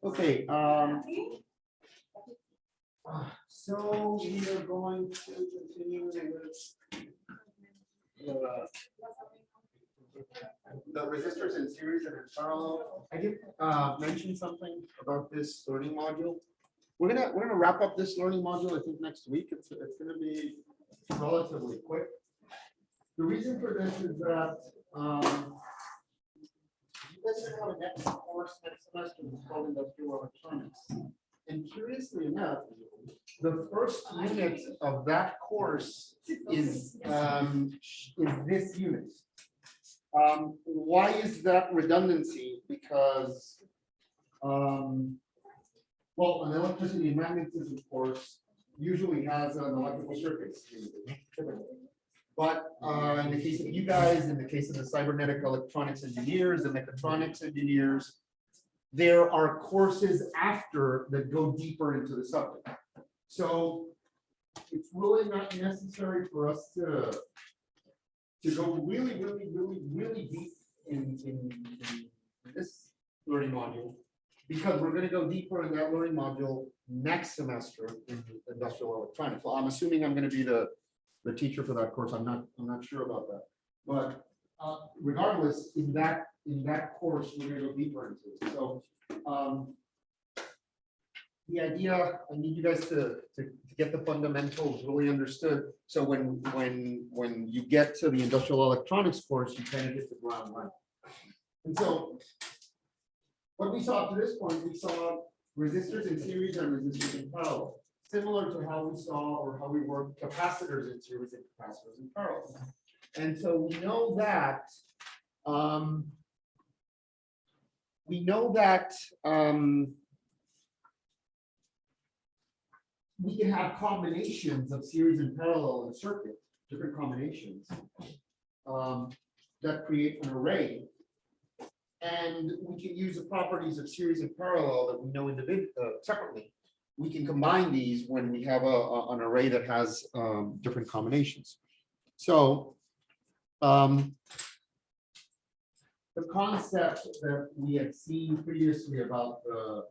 Okay, so we are going to continue with the resistors in series and in parallel. I did mention something about this learning module. We're gonna wrap up this learning module, I think, next week. It's gonna be relatively quick. The reason for this is that you guys are going to have a next course next semester that's called Industrial Electronics. And curiously enough, the first unit of that course is this unit. Why is that redundancy? Because well, an electricity and magnetism course usually has an electrical circuits. But in the case of you guys, in the case of the cybernetic electronics engineers and mechatronics engineers, there are courses after that go deeper into the subject. So it's really not necessary for us to go really deep in this learning module, because we're going to go deeper in that learning module next semester in industrial electronics. Well, I'm assuming I'm going to be the teacher for that course. I'm not sure about that, but regardless, in that course we're going to go deeper into it. So the idea, I need you guys to get the fundamentals really understood. So when you get to the industrial electronics course, you kind of get the ground running. And so what we saw up to this point, we saw resistors in series and resistors in parallel, similar to how we saw or how we work capacitors in series and capacitors in parallel. And so we know that we can have combinations of series and parallel in a circuit, different combinations that create an array. And we can use the properties of series and parallel that we know separately. We can combine these when we have an array that has different combinations. So the concept that we had seen previously about the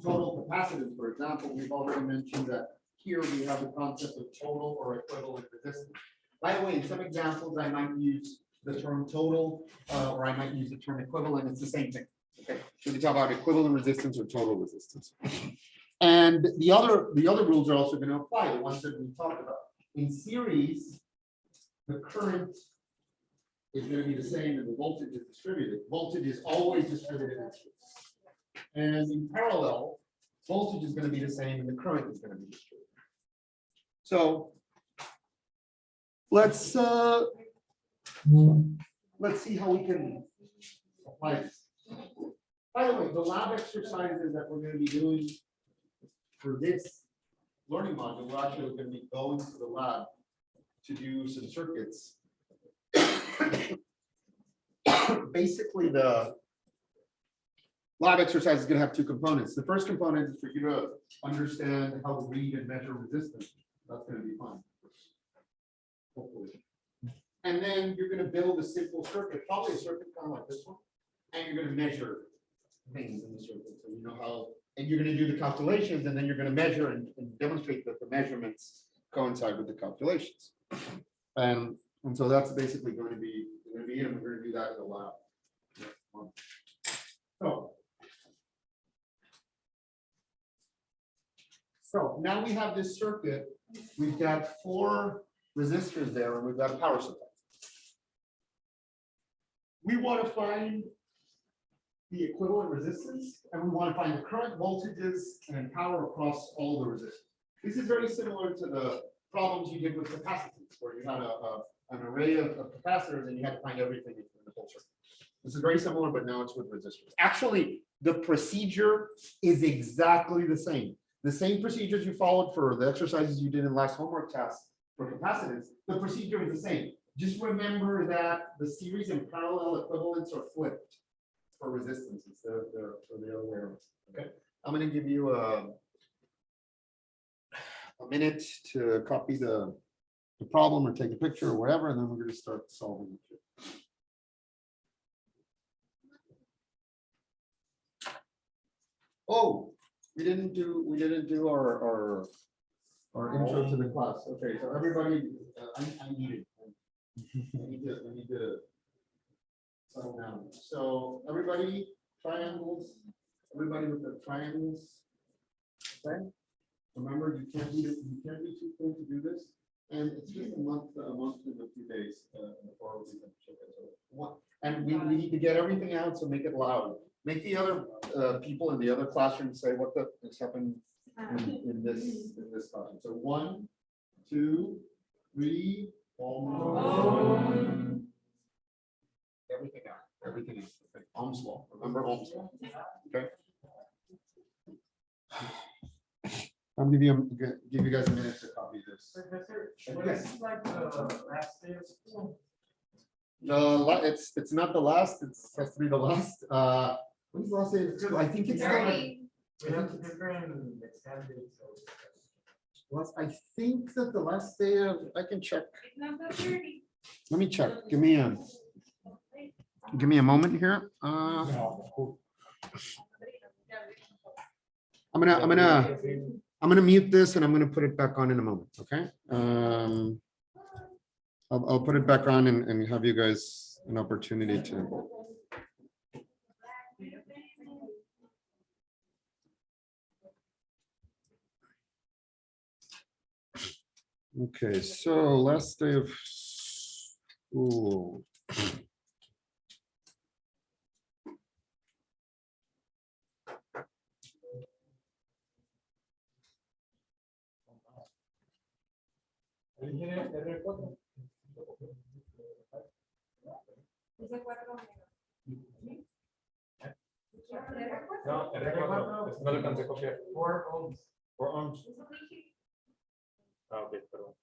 total capacitance, for example, we've already mentioned that here we have the concept of total or equivalent resistance. By the way, in some examples, I might use the term total or I might use the term equivalent. It's the same thing. Okay, so we talk about equivalent resistance or total resistance. And the other rules are also going to apply, the ones that we talked about. In series, the current is going to be the same and the voltage is distributed. Voltage is always distributed in series. And in parallel, voltage is going to be the same and the current is going to be distributed. So let's see how we can apply this. By the way, the lab exercises that we're going to be doing for this learning module, we're actually going to be going to the lab to do some circuits. Basically, the lab exercise is going to have two components. The first component is for you to understand how to read and measure resistance. That's going to be fun, hopefully. And then you're going to build a simple circuit, probably a circuit kind of like this one, and you're going to measure things in the circuit. So you know how, and you're going to do the calculations, and then you're going to measure and demonstrate that the measurements coincide with the calculations. And so that's basically going to be it, and we're going to do that in the lab. So now we have this circuit. We've got 4 resistors there, and we've got a power supply. We want to find the equivalent resistance, and we want to find the current, voltages, and power across all the resistors. This is very similar to the problems you did with capacitance, where you had an array of capacitors and you had to find everything in the whole circuit. This is very similar, but now it's with resistors. Actually, the procedure is exactly the same. The same procedures you followed for the exercises you did in last homework task for capacitance, the procedure is the same. Just remember that the series and parallel equivalents are flipped for resistance instead of the other way around. Okay, I'm going to give you a minute to copy the problem or take a picture or whatever, and then we're going to start solving it. Oh, we didn't do our intro to the class. Okay, so everybody, I need it. I need to settle down. So everybody, triangles, everybody with the triangles. Okay. Remember, you can't be too cool to do this. And it's just a month and a few days before we can check it. So and we need to get everything out, so make it loud. Make the other people in the other classroom say what is happening in this classroom. So 1, 2, 3, everything out. Everything is okay. Ohm's law. Remember Ohm's law. Okay. I'll give you guys a minute to copy this. Yes. Like the last day of school. It's not the last. It has to be the last. When's the last day of school? I think it's We have different exam dates. I think that the last day of, I can check. It's not the 30. Let me check. Give me a moment here. I'm gonna mute this and I'm gonna put it back on in a moment. Okay. I'll put it back on and have you guys an opportunity to. Okay, so last day of school. No, R4, no le alcancé a copiar. 4 ohms. 4 ohms. Ah, ok, perdón.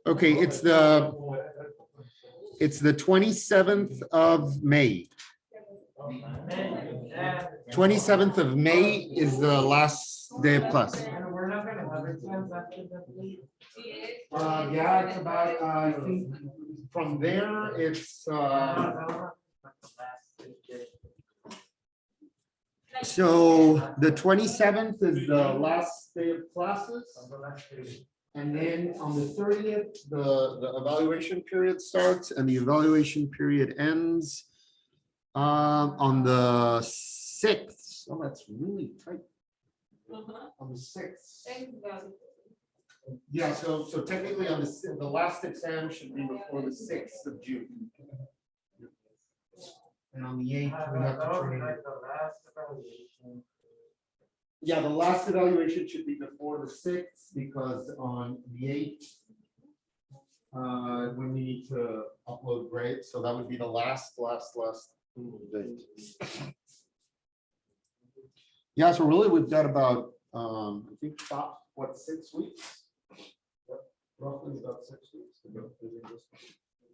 Okay, it's the 27th of May. 27th of May is the last day of class. And we're not gonna have exams after that. Yeah, it's about, I think from there, it's, so the 27th is the last day of classes. And then on the 30th, the evaluation period starts and the evaluation period ends on the 6th. Oh, that's really tight. On the 6th. Yeah, so technically on the last exam should be before the 6th of June. And on the 8th, we have to turn it in. Yeah, the last evaluation should be before the 6th because on the 8th, we need to upload grades. So that would be the last date. Yeah, so really we've got about, I think, about, what, 6 weeks? Roughly about 6 weeks to go.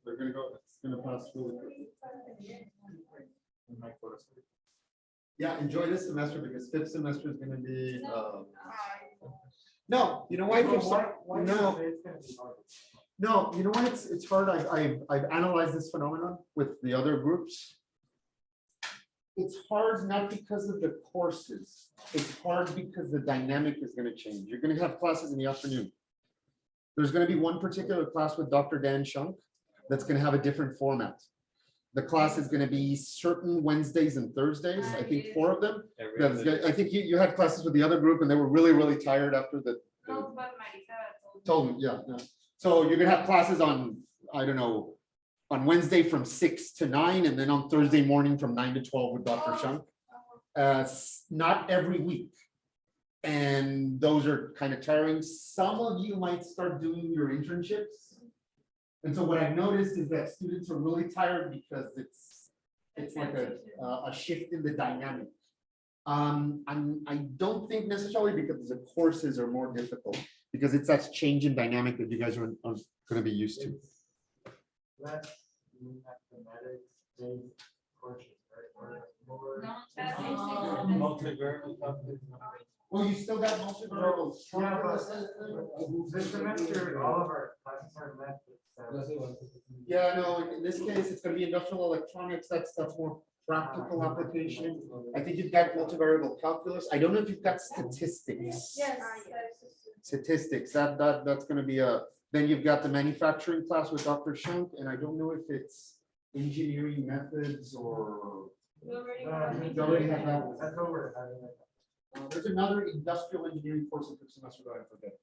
They're gonna go, it's gonna pass really quickly. Yeah, enjoy this semester because 5th semester is gonna be, no, you know why? No, you know why it's hard? I've analyzed this phenomenon with the other groups. It's hard not because of the courses. It's hard because the dynamic is gonna change. You're gonna have classes in the afternoon. There's going to be one particular class with Dr. Dan Shunk that's going to have a different format. The class is going to be certain Wednesdays and Thursdays. I think 4 of them. I think you had classes with the other group and they were really tired after the told me, yeah. So you're going to have classes on, I don't know, on Wednesday from 6 to 9 and then on Thursday morning from 9 to 12 with Dr. Shunk. Not every week. And those are kind of tiring. Some of you might start doing your internships. And so what I've noticed is that students are really tired because it's like a shift in the dynamic. I don't think necessarily because the courses are more difficult because it's that change in dynamic that you guys are going to be used to. Less mathematics courses, right? Well, you still got multivariables. This semester, all of our classes are math. Yeah, no, in this case, it's going to be industrial electronics. That's more. practical application. I think you've got multivariable calculus. I don't know if you've got statistics. Yes. Statistics, that's gonna be then you've got the manufacturing class with Dr. Shunk, and I don't know if it's engineering methods or. You already have that one. That's over. There's another industrial engineering course in the semester that I forget.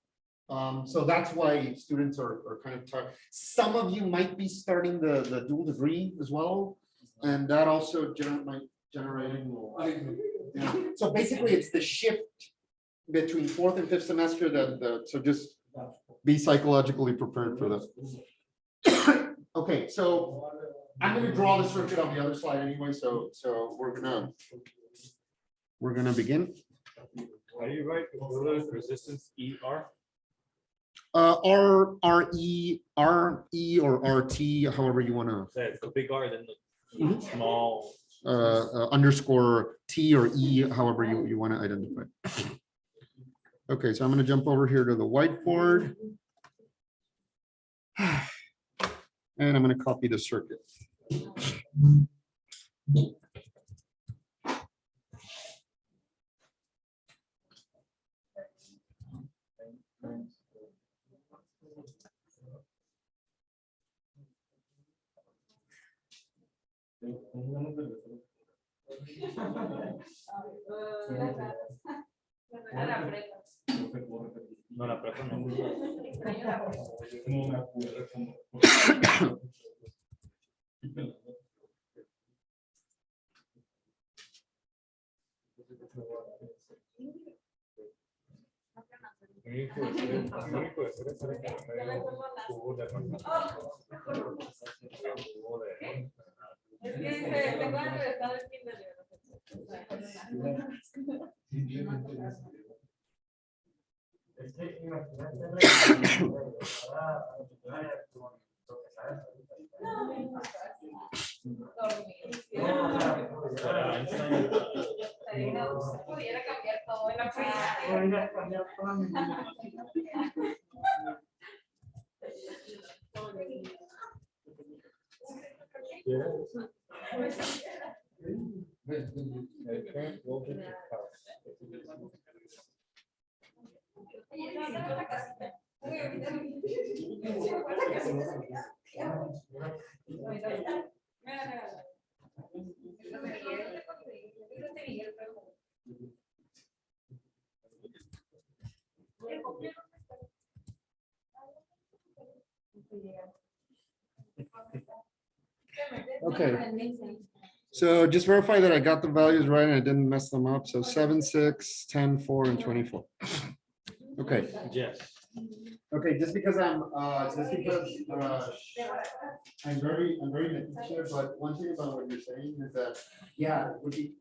So that's why students are kind of tired. Some of you might be starting the dual degree as well, and that also might generate. Yeah. So basically, it's the shift between fourth and fifth semester so just be psychologically prepared for that. Okay, so I'm going to draw the circuit on the other slide anyway, so we're gonna begin. How do you write resistance ER? RE or RT, however you want to. That's the big R, then the small. Underscore T or E, however you want to identify. Okay, so I'm going to jump over here to the whiteboard. And I'm going to copy the circuit. No, la prepa no. Es que dice, tengo regresado el kinder. Es que imagínate. Pudiera cambiar todo en la vida. Okay. So just verify that I got the values right and I didn't mess them up. So 7, 6, 10, 4, and 24. Okay. Yes. Okay, just because I'm very meticulous, but one thing about what you're saying is that, yeah, it would be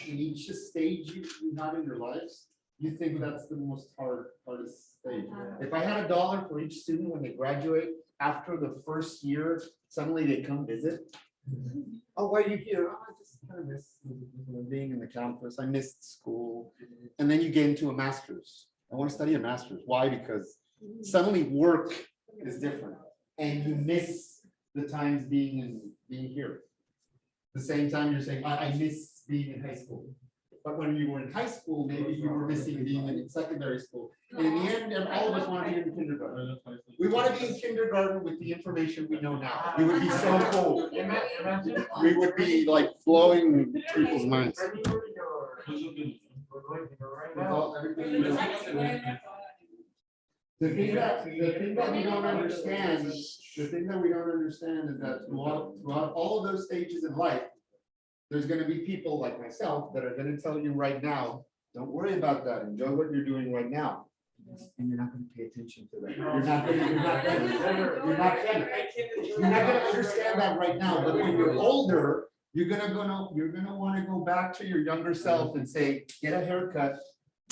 in each stage you have in your lives, you think that's the most hardest stage. If I had $1 for each student when they graduate, after the first year, suddenly they come visit. Oh, why are you here? Oh, I just kind of miss being in the campus. I missed school. And then you get into a master's. I want to study a master's. Why? Because suddenly work is different and you miss the times being here. The same time you're saying, I miss being in high school. But when you were in high school, maybe you were missing being in secondary school. And in the end, all of us want to be in kindergarten. We want to be in kindergarten with the information we know now. We would be so cool. We would be like blowing people's minds. The thing that we don't understand, is that throughout all of those stages in life, there's going to be people like myself that are going to tell you right now, don't worry about that. Enjoy what you're doing right now. And you're not going to pay attention to that. You're not going to understand that right now. But when you're older, you're going to want to go back to your younger self and say, get a haircut.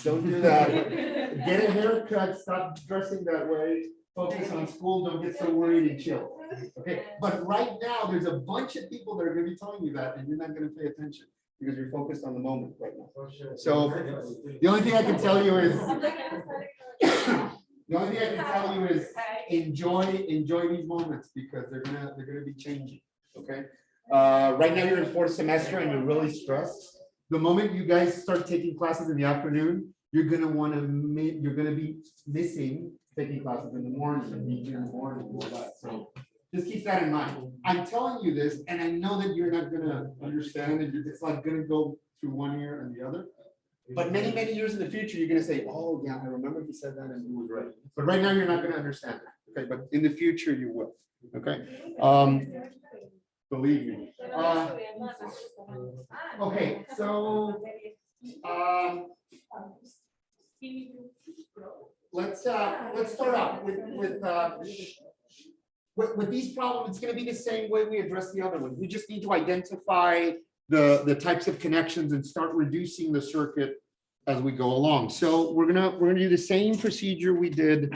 Don't do that. Get a haircut. Stop dressing that way. Focus on school. Don't get so worried and chill. Okay. But right now, there's a bunch of people that are going to be telling you that, and you're not going to pay attention because you're focused on the moment right now. So the only thing I can tell you is, enjoy these moments because they're gonna be changing. Okay. Right now, you're in fourth semester and you're really stressed. The moment you guys start taking classes in the afternoon, you're gonna you're gonna be missing taking classes in the morning and meeting in the morning and all that. So just keep that in mind. I'm telling you this, and I know that you're not gonna understand it. It's like gonna go through one ear and the other. But many, many years in the future, you're gonna say, oh, yeah, I remember he said that and he was right. But right now, you're not gonna understand it. Okay, but in the future, you will. Okay. Believe me. Okay, so let's start off with these problems. It's going to be the same way we address the other ones. We just need to identify the types of connections and start reducing the circuit as we go along. So we're gonna do the same procedure we did.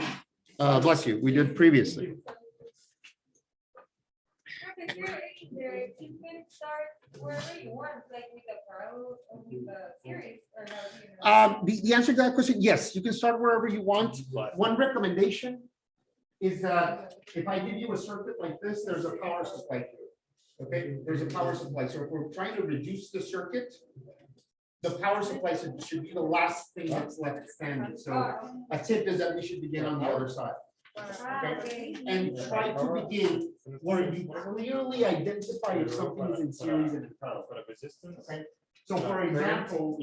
Bless you. We did previously. You can start wherever you want, like with the parallel or with the series, or how do you know? The answer to that question, yes, you can start wherever you want. One recommendation is that if I give you a circuit like this, there's a power supply here. Okay, there's a power supply. So if we're trying to reduce the circuit, the power supply should be the last thing that's left standing. So a tip is that we should begin on the other side. Okay, and try to begin where you clearly identify if something is in series and in parallel. Okay, so for example,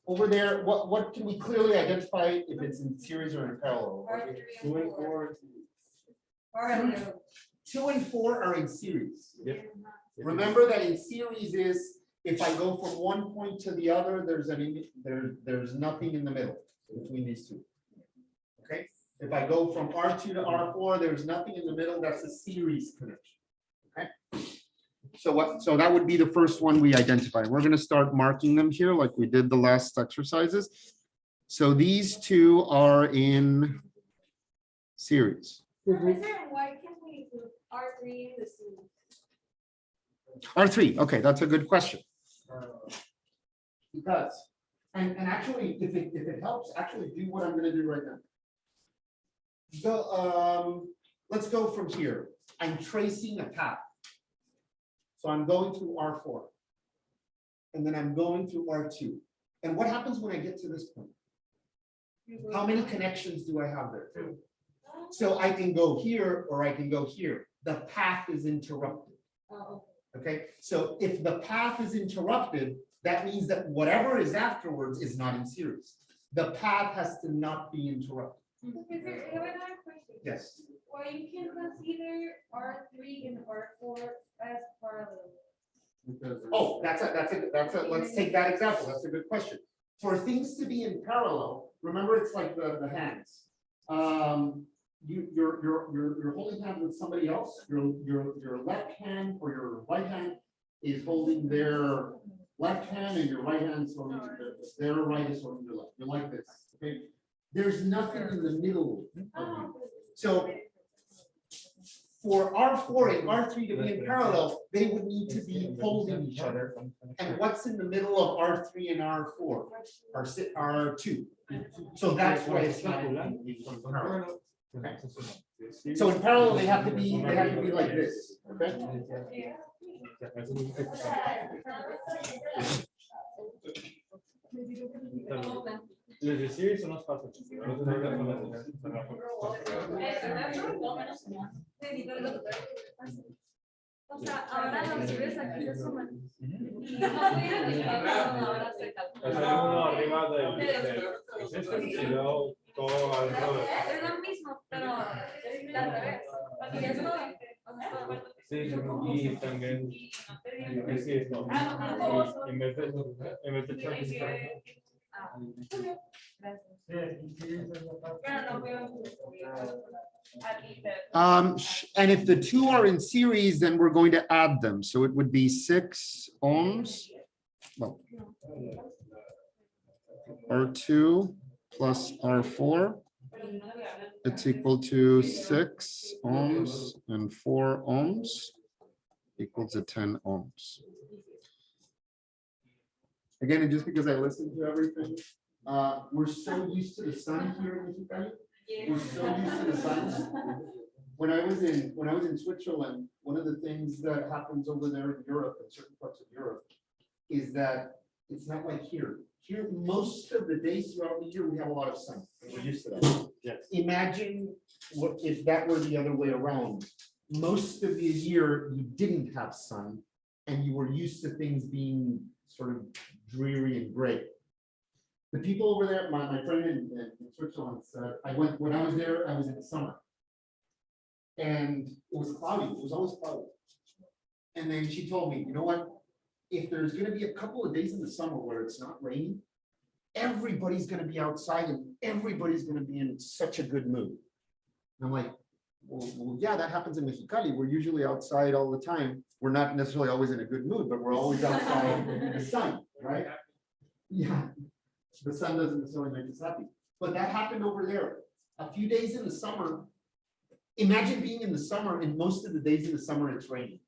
over there, what can we clearly identify if it's in series or in parallel? 2 and 4. 2 and 4 are in series. Remember that in series is if I go from one point to the other, there's nothing in the middle between these two. Okay. If I go from R2 to R4, there's nothing in the middle. That's a series connection. Okay. So that would be the first one we identify. We're going to start marking them here like we did the last exercises. So these two are in series. Professor, why can't we put R3 in the series? R3. Okay, that's a good question. Because and actually, if it helps, actually do what I'm going to do right now. Let's go from here. I'm tracing a path. So I'm going through R4. And then I'm going through R2. And what happens when I get to this point? How many connections do I have there? 2. So I can go here or I can go here. The path is interrupted. Okay, so if the path is interrupted, that means that whatever is afterwards is not in series. The path has to not be interrupted. Professor, I have another question. Yes. Why you can consider R3 and R4 as parallel? Oh, let's take that example. That's a good question. For things to be in parallel, remember it's like the hands. You're holding hands with somebody else. Your left hand or your right hand is holding their left hand, and your right hand is holding their right is holding their left. You're like this. Okay. There's nothing in the middle of you. So for R4 and R3 to be in parallel, they would need to be holding each other. And what's in the middle of R3 and R4? R2. So that's why it's not in parallel. Okay. So in parallel, they have to be like this. Okay. Los de series son más fáciles. O sea, ahora los series aquí se suman. Hacer uno arriba del y luego todo alrededor. Es lo mismo, pero al revés. Aquí ya es todo. Sí, y también sí, esto. En vez de echar and if the two are in series, then we're going to add them. So it would be 6 ohms. Well, R2 plus R4. It's equal to 6 ohms and 4 ohms equals to 10 ohms. Again, and just because I listened to everything, we're so used to the sun here in Mexicali. We're so used to the sun when I was in Switzerland, one of the things that happens over there in Europe, in certain parts of Europe, is that it's not like here. Here, most of the days throughout the year, we have a lot of sun. And we're used to that. Yes. Imagine what if that were the other way around. Most of the year, you didn't have sun, and you were used to things being sort of dreary and gray. The people over there, my friend in Switzerland said, when I was there, I was in the summer. And it was cloudy, it was always cloudy. And then she told me, you know what? If there's gonna be a couple of days in the summer where it's not raining, everybody's gonna be outside and everybody's gonna be in such a good mood. And I'm like, well, yeah, that happens in Mexicali. We're usually outside all the time. We're not necessarily always in a good mood, but we're always outside in the sun, right? Yeah, the sun doesn't necessarily make us happy. But that happened over there. A few days in the summer, imagine being in the summer and most of the days in the summer it's raining.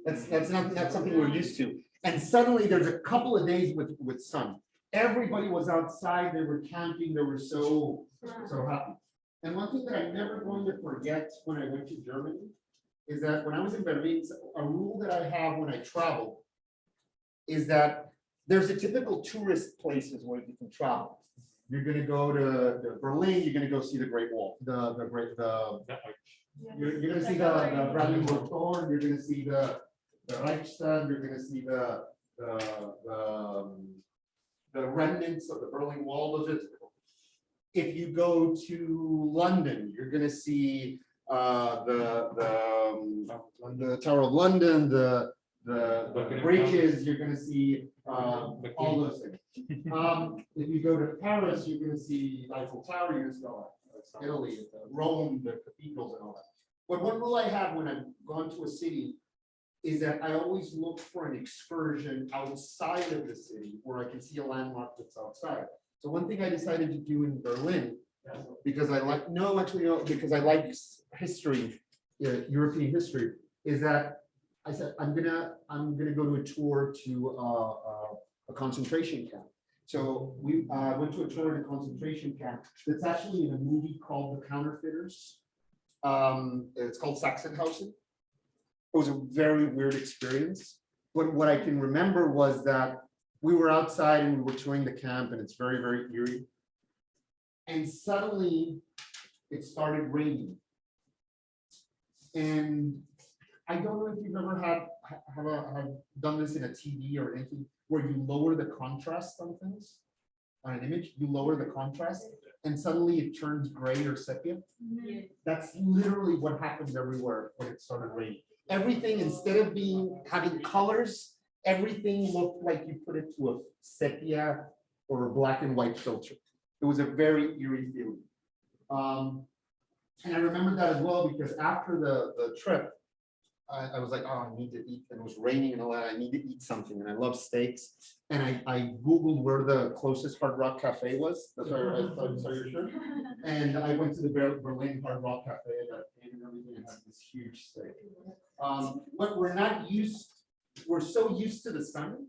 That's not something we're used to. And suddenly there's a couple of days with sun. Everybody was outside, they were camping, they were so happy. And one thing that I'm never going to forget when I went to Germany is that when I was in Berlin, a rule that I have when I travel is that there's a typical tourist places where you can travel. You're gonna go to Berlin, you're gonna go see the Great Wall, you're gonna see the Brandenburg Tor, you're gonna see the Reichstag, you're gonna see the remnants of the Berlin Wall. Those are typical. If you go to London, you're gonna see the Tower of London, the bridges, you're gonna see all those things. If you go to Paris, you're gonna see Eiffel Tower, you're gonna see all that. Italy, Rome, the cathedrals and all that. But one rule I have when I've gone to a city is that I always look for an excursion outside of the city where I can see a landmark that's outside. So one thing I decided to do in Berlin, because I like, because I like history, European history, is that I said, I'm gonna go to a tour to a concentration camp. So we went to a tour in a concentration camp that's actually in a movie called The Counterfeiters. It's called Sachsenhausen. It was a very weird experience, but what I can remember was that we were outside and we were touring the camp, and it's very, very eerie. And suddenly it started raining. And I don't know if you've ever have done this in a TV or anything where you lower the contrast on things, on an image, you lower the contrast and suddenly it turns gray or sepia. That's literally what happens everywhere when it started raining. Everything, instead of having colors, everything looked like you put it to a sepia or a black and white filter. It was a very eerie feeling. And I remember that as well because after the trip, I was like, oh, I need to eat. And it was raining and all that. I need to eat something. And I love steaks. And I Googled where the closest Hard Rock Cafe was. That's why I saw your shirt. And I went to the Berlin Hard Rock Cafe and got paid and everything and had this huge steak. But we're so used to the sun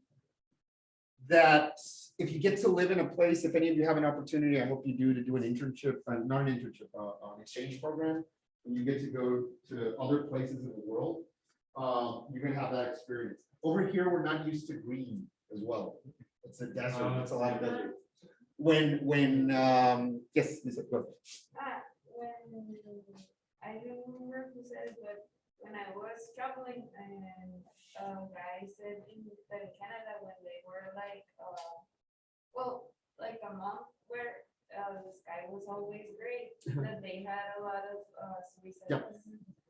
that if you get to live in a place, if any of you have an opportunity, I hope you do, to do an internship, not an internship, an exchange program, and you get to go to other places in the world, you're gonna have that experience. Over here, we're not used to green as well. It's a desert, it's a lot of desert. Yes, Lisa, go. When I don't remember who said it, but when I was traveling and a guy said that in Canada when they were like, like a month where the sky was always gray, that they had a lot of suicides.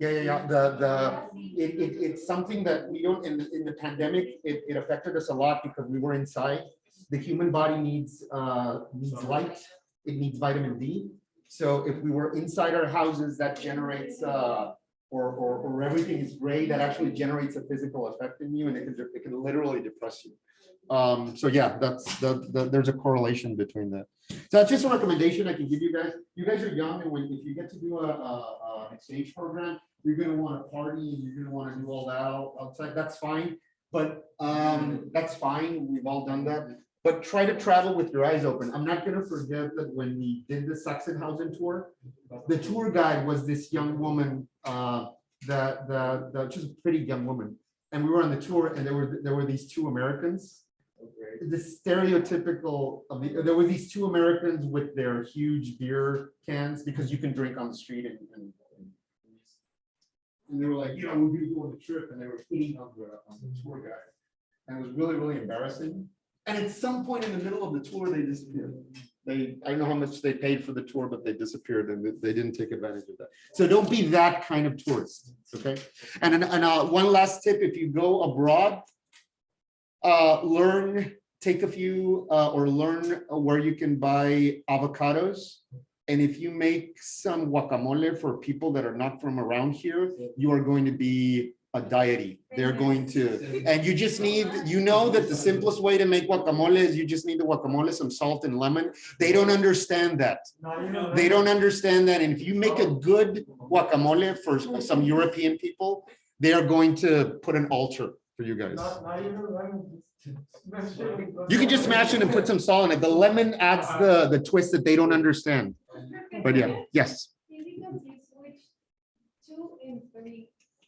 Yeah. It's something that we don't, in the pandemic, it affected us a lot because we were inside. The human body needs light, it needs vitamin D. So if we were inside our houses, that generates, or everything is gray, that actually generates a physical effect in you, and it can literally depress you. So yeah, there's a correlation between that. So that's just a recommendation I can give you guys. You guys are young, and if you get to do an exchange program, you're gonna want to party and you're gonna want to do all that outside. That's fine, but that's fine. We've all done that. but try to travel with your eyes open. I'm not gonna forget that when we did the Sachsenhausen tour, the tour guide was this young woman, she's a pretty young woman. And we were on the tour and there were these two Americans. The stereotypical there were these two Americans with their huge beer cans because you can drink on the street and they were like, we're gonna go on the trip, and they were hitting on the tour guide. And it was really, really embarrassing. And at some point in the middle of the tour, they disappeared. I don't know how much they paid for the tour, but they disappeared and they didn't take advantage of that. So don't be that kind of tourist, okay? And one last tip, if you go abroad, take a few or learn where you can buy avocados. And if you make some guacamole for people that are not from around here, you are going to be a deity. They're going to, and you just need, that the simplest way to make guacamole is you just need the guacamole, some salt and lemon. They don't understand that. They don't understand that. And if you make a good guacamole for some European people, they are going to put an altar for you guys. You can just smash it and put some salt in it. The lemon adds the twist that they don't understand. But yeah, yes.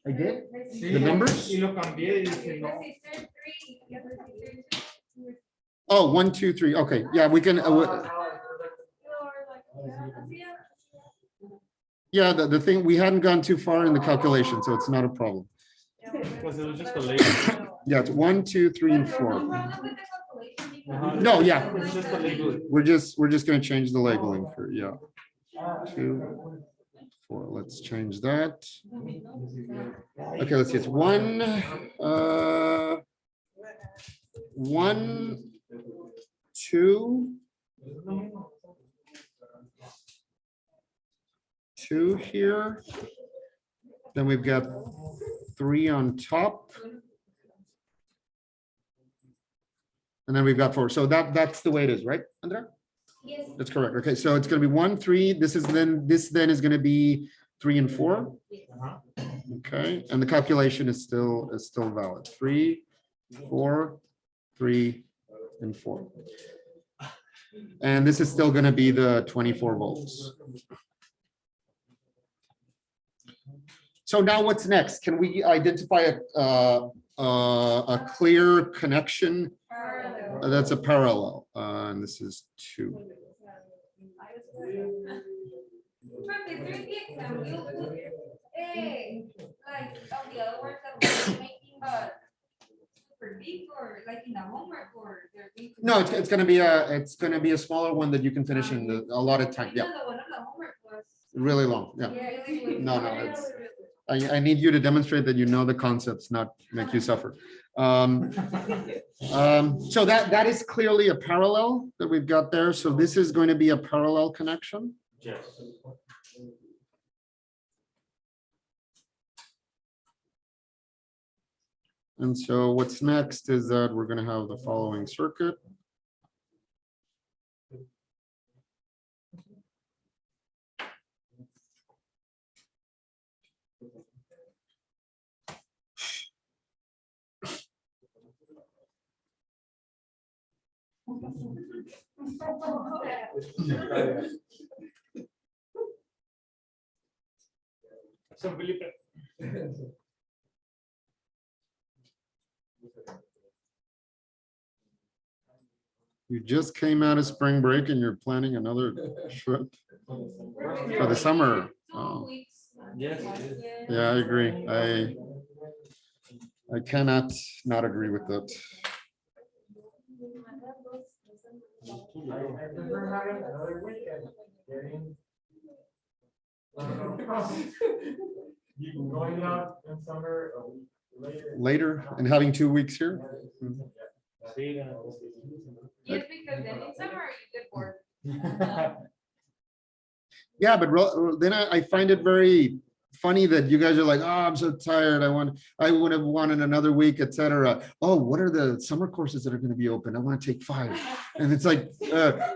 I did? The numbers? Oh, 1, 2, 3. Okay, yeah, we can. Yeah, the thing, we hadn't gone too far in the calculation, so it's not a problem. Because it was just a label. Yeah, it's 1, 2, 3, and 4. No, yeah. It's just a label. We're just going to change the labeling for 2, 4. Let's change that. Okay, let's see. It's 1, 2, 2 here. Then we've got 3 on top. And then we've got 4. So that's the way it is, right, Andrea? Yes. That's correct. Okay, so it's going to be 1, 3. This then is going to be 3 and 4. Okay, and the calculation is still valid. 3, 4, 3, and 4. And this is still going to be the 24 volts. So now what's next? Can we identify a clear connection? That's a parallel, and this is 2. No, it's going to be a smaller one that you can finish in a lot of time. Yeah, really long. Yeah, no, it's. I need you to demonstrate that you know the concepts, not make you suffer. So that is clearly a parallel that we've got there. So this is going to be a parallel connection. Yes. And so what's next is that we're going to have the following circuit. So Felipe. You just came out of spring break and you're planning another trip for the summer. Oh. Yes. Yeah, I agree. I cannot not agree with that. Going out in summer Later and having 2 weeks here. Yes, because then in summer you get bored. Yeah, but then I find it very funny that you guys are like, oh, I'm so tired. I would have wanted another week, etc. Oh, what are the summer courses that are going to be open? I want to take 5. And it's like,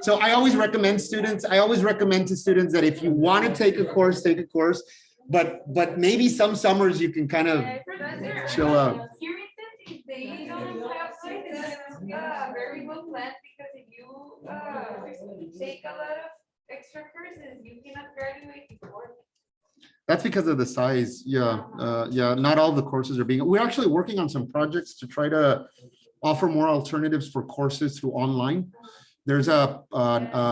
so I always recommend to students that if you want to take a course, take a course. But maybe some summers you can kind of chill out. a very well planned because if you take a lot of extra courses, you cannot graduate before. That's because of the size. Yeah, yeah. Not all the courses are being. We're actually working on some projects to try to offer more alternatives for courses through online. There's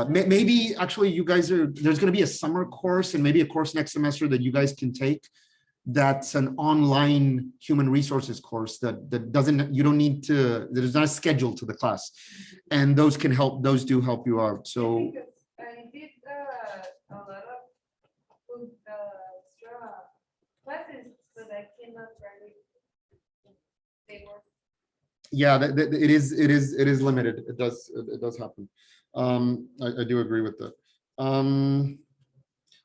maybe actually you guys are, there's going to be a summer course and maybe a course next semester that you guys can take. That's an online human resources course that doesn't, you don't need to, that is not scheduled to the class. And those can help, those do help you out. So Because I did a lot of extra classes, but I cannot graduate. They were. yeah, it is limited. It does happen. I do agree with that.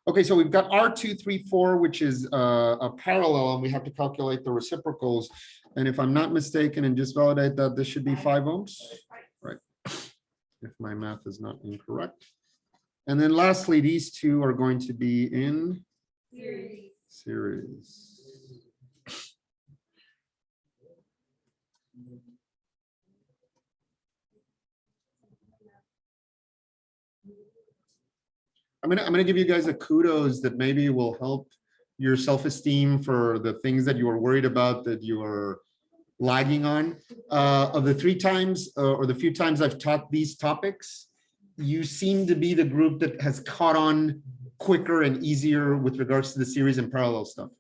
Okay, so we've got R234, which is a parallel, and we have to calculate the reciprocals. And if I'm not mistaken, and just validate that, this should be 5 ohms, right? If my math is not incorrect. And then lastly, these two are going to be in series. I'm gonna give you guys a kudos that maybe will help your self-esteem for the things that you were worried about that you are lagging on. Of the 3 times or the few times I've taught these topics, you seem to be the group that has caught on quicker and easier with regards to the series and parallel stuff.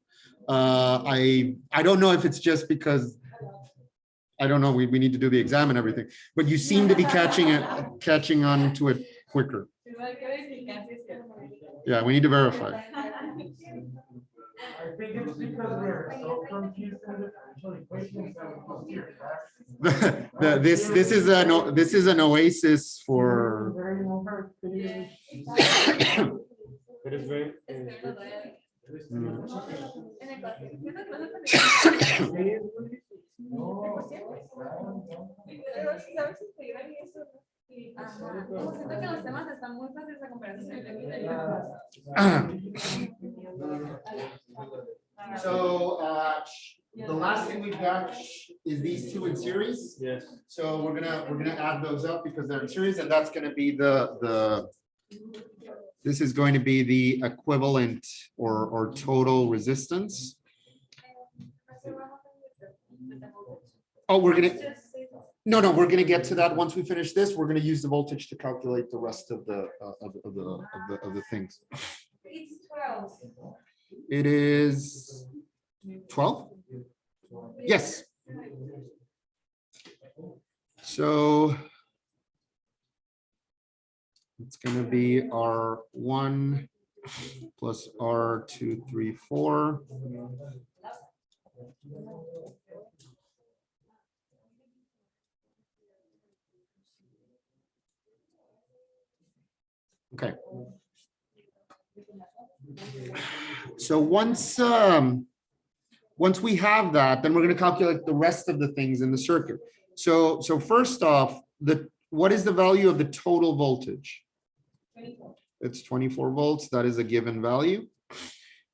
I don't know if it's just because I don't know, we need to do the exam and everything, but you seem to be catching on to it quicker. Yeah, we need to verify. I think it's because we're so confused in the differential equations that we don't hear that. This is an oasis for. It is very. Ajá. Como siento que los temas están muy fáciles a comparación de So the last thing we've got is these two in series. Yes. So we're gonna add those up because they're in series, and that's gonna be this is going to be the equivalent or total resistance. Oh, we're gonna. No, we're going to get to that once we finish this. We're going to use the voltage to calculate the rest of the things. It's 12. It is 12? Yes. So it's going to be R1 plus R234. Okay. So once we have that, then we're going to calculate the rest of the things in the circuit. So first off, what is the value of the total voltage? 24. It's 24 volts. That is a given value.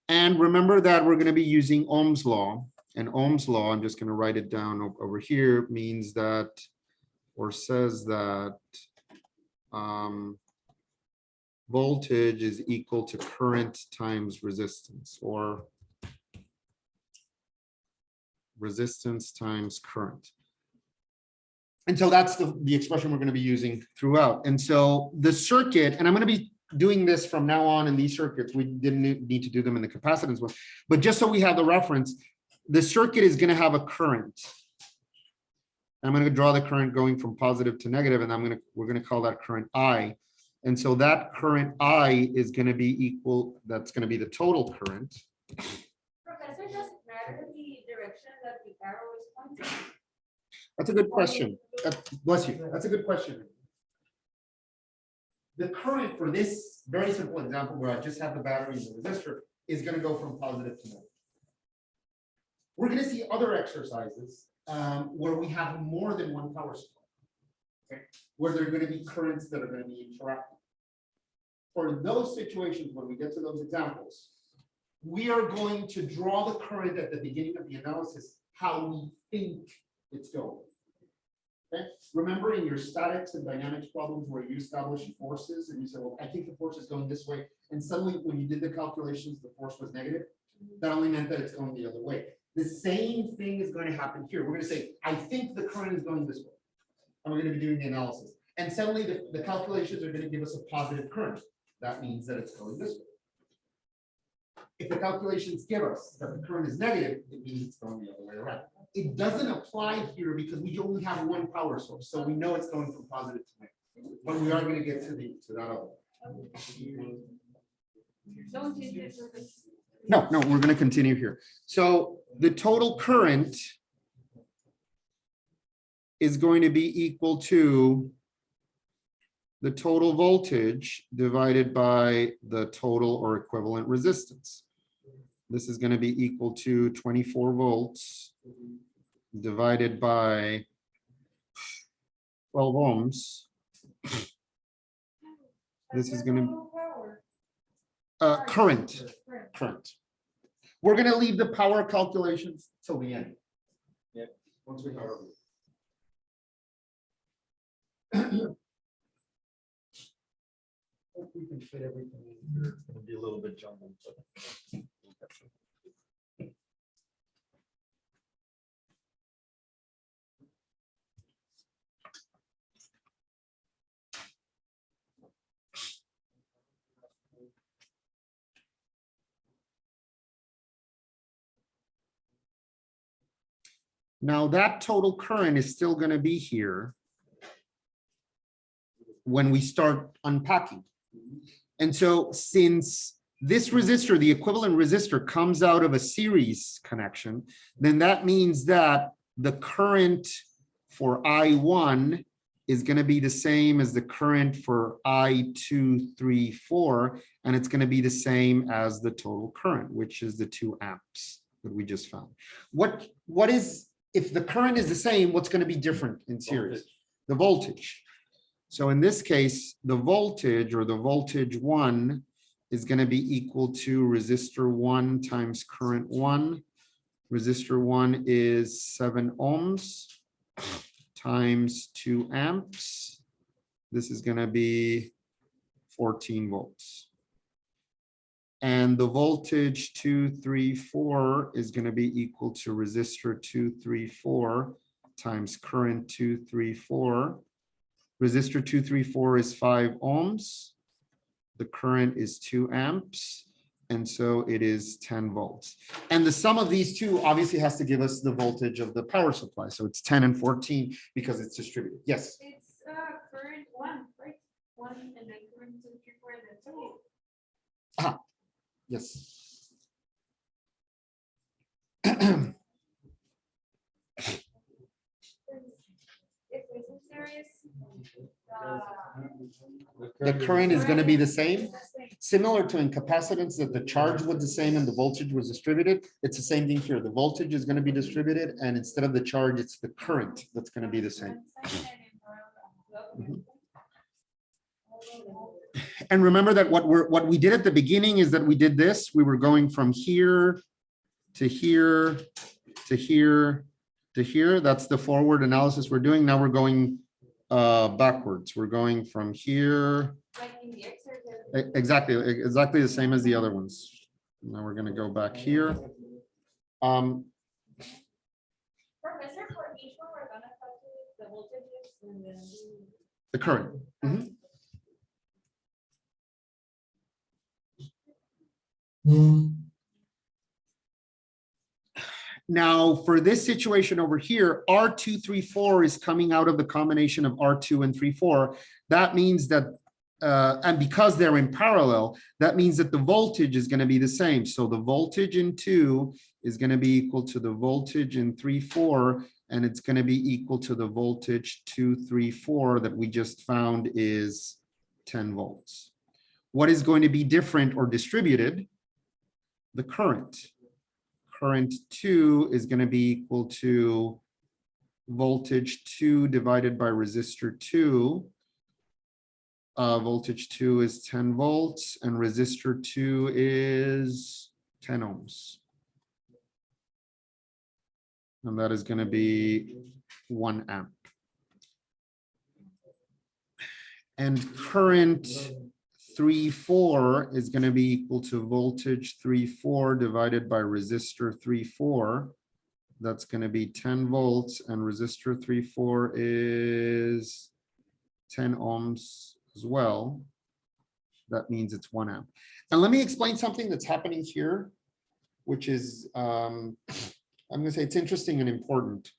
And remember that we're going to be using Ohm's law. And Ohm's law, I'm just going to write it down over here, means that, or says that voltage is equal to current times resistance, or resistance times current. And so that's the expression we're going to be using throughout. And so the circuit, and I'm going to be doing this from now on in these circuits, we didn't need to do them in the capacitance one, but just so we have the reference, the circuit is going to have a current. I'm going to draw the current going from positive to negative, and we're going to call that current I. And so that current I is going to be equal, that's going to be the total current. Professor, does it matter the direction that the arrow is pointing? That's a good question. Bless you. That's a good question. The current for this very simple example where I just have the battery and the resistor is going to go from positive to negative. We're going to see other exercises where we have more than one power supply. Okay, where there are going to be currents that are going to be interacting. For those situations, when we get to those examples, we are going to draw the current at the beginning of the analysis, how we think it's going. Okay, remember in your statics and dynamics problems where you establish forces and you say, well, I think the force is going this way, and suddenly when you did the calculations, the force was negative, that only meant that it's going the other way. The same thing is going to happen here. We're going to say, I think the current is going this way. And we're going to be doing the analysis. And suddenly the calculations are going to give us a positive current. That means that it's going this way. If the calculations give us that the current is negative, it means it's going the other way around. It doesn't apply here because we only have one power source. So we know it's going from positive to negative. But we are going to get to that other. Don't change it to the- No, we're going to continue here. So the total current is going to be equal to the total voltage divided by the total or equivalent resistance. This is going to be equal to 24 volts divided by 12 ohms. This is going to Power. current. We're going to leave the power calculations till the end. Yep. Once we have Hope we can fit everything in here. It's going to be a little bit jumbled. But... Now that total current is still going to be here when we start unpacking. And so since this resistor, the equivalent resistor, comes out of a series connection, then that means that the current for I1 is going to be the same as the current for I2, 3, 4, and it's going to be the same as the total current, which is the 2 amps that we just found. What is, if the current is the same, what's going to be different in series? The voltage. So in this case, the voltage or the voltage 1 is going to be equal to resistor 1 times current 1. Resistor 1 is 7 ohms times 2 amps. This is going to be 14 volts. And the voltage 234 is going to be equal to resistor 234 times current 234. Resistor 234 is 5 ohms. The current is 2 amps. And so it is 10 volts. And the sum of these two obviously has to give us the voltage of the power supply. So it's 10 and 14 because it's distributed. Yes. It's current 1, right? 1 and then current 2, 3, 4, and then 2. Ah, yes. If it's in series, The current is going to be the same. Similar to in capacitance that the charge was the same and the voltage was distributed. It's the same thing here. The voltage is going to be distributed and instead of the charge, it's the current that's going to be the same. And remember that what we did at the beginning is that we did this. We were going from here to here to here to here. That's the forward analysis we're doing. Now we're going backwards. We're going from here. Like in the exercise. Exactly the same as the other ones. Now we're going to go back here. Professor, for each one, we're gonna calculate the voltages and then The current. Mhm. Now, for this situation over here, R234 is coming out of the combination of R2 and 34. That means that, and because they're in parallel, that means that the voltage is going to be the same. So the voltage in 2 is going to be equal to the voltage in 34, and it's going to be equal to the voltage 234 that we just found is 10 volts. What is going to be different or distributed? The current. Current 2 is going to be equal to voltage 2 divided by resistor 2. Voltage 2 is 10 volts and resistor 2 is 10 ohms. And that is going to be 1 amp. And current 3,4 is going to be equal to voltage 3,4 divided by resistor 3,4. That's going to be 10 volts, and resistor 3,4 is 10 ohms as well. That means it's 1 amp. And let me explain something that's happening here, which is, I'm going to say it's interesting and important.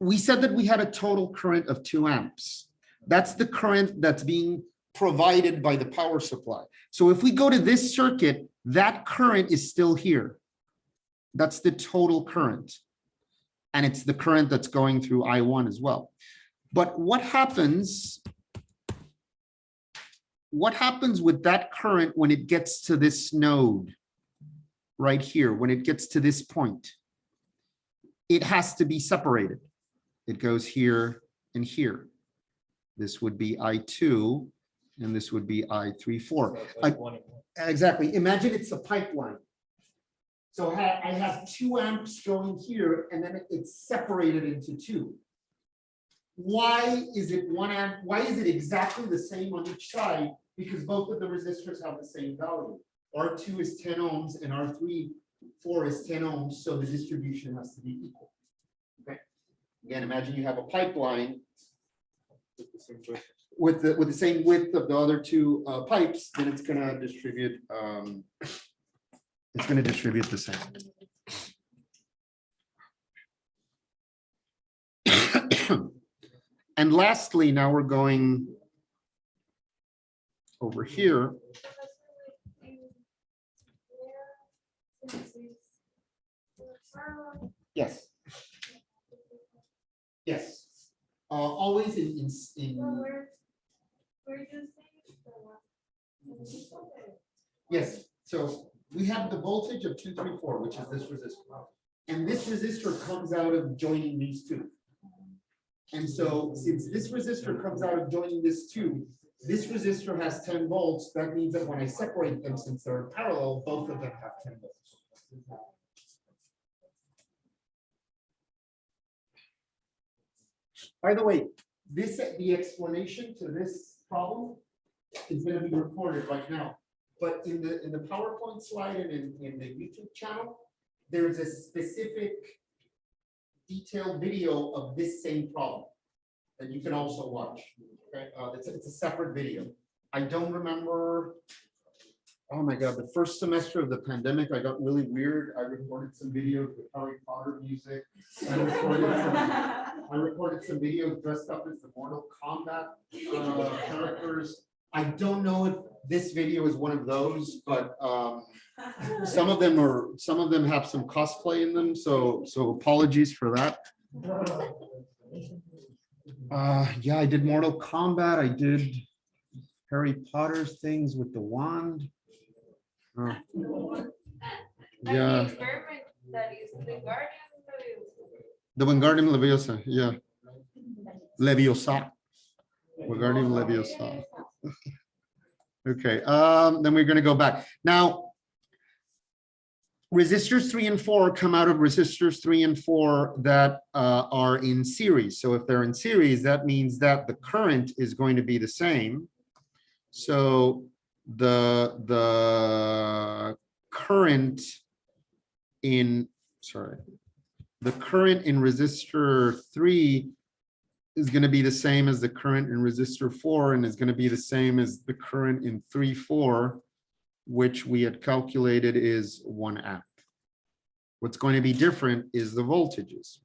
We said that we had a total current of 2 amps. That's the current that's being provided by the power supply. So if we go to this circuit, that current is still here. That's the total current. And it's the current that's going through I1 as well. But what happens with that current when it gets to this node right here, when it gets to this point? It has to be separated. It goes here and here. This would be I2, and this would be I34. Exactly. Imagine it's a pipeline. So I have 2 amps going here, and then it's separated into 2. Why is it 1 amp? Why is it exactly the same on each side? Because both of the resistors have the same value. R2 is 10 ohms, and R3,4 is 10 ohms, so the distribution has to be equal. Okay. Again, imagine you have a pipeline with the same width of the other 2 pipes, then it's going to distribute. It's going to distribute the same. And lastly, now we're going over here. Yes. Yes. Always in yes. So we have the voltage of 234, which is this resistor. And this resistor comes out of joining these 2. And so since this resistor comes out of joining this 2, this resistor has 10 volts. That means that when I separate them, since they're in parallel, both of them have 10 volts. By the way, the explanation to this problem is going to be recorded right now. But in the PowerPoint slide and in the YouTube channel, there's a specific detailed video of this same problem that you can also watch. Okay, it's a separate video. I don't remember. Oh my God, the first semester of the pandemic, I got really weird. I recorded some videos with Harry Potter music. I recorded some videos dressed up as the Mortal Kombat characters. I don't know if this video is one of those, but some of them have some cosplay in them. So apologies for that. Yeah, I did Mortal Kombat. I did Harry Potter things with the wand. Yeah. The Wingardium Leviosa, yeah. Leviosa. Wingardium Leviosa. Okay, then we're going to go back. Now, resistors 3 and 4 come out of resistors 3 and 4 that are in series. So if they're in series, that means that the current is going to be the same. So the current in resistor 3 is going to be the same as the current in resistor 4, and is going to be the same as the current in 3,4, which we had calculated is 1 amp. What's going to be different is the voltages.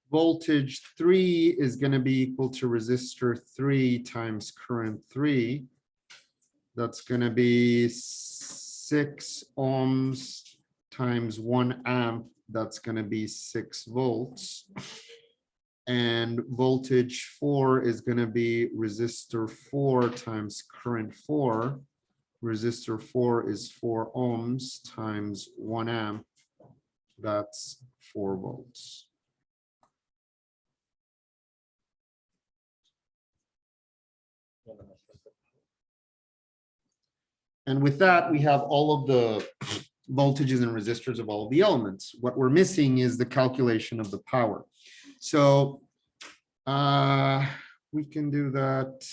Voltage 3 is going to be equal to resistor 3 times current 3. That's going to be 6 ohms times 1 amp. That's going to be 6 volts. And voltage 4 is going to be resistor 4 times current 4. Resistor 4 is 4 ohms times 1 amp. That's 4 volts. And with that, we have all of the voltages and resistors of all of the elements. What we're missing is the calculation of the power. So we can do that.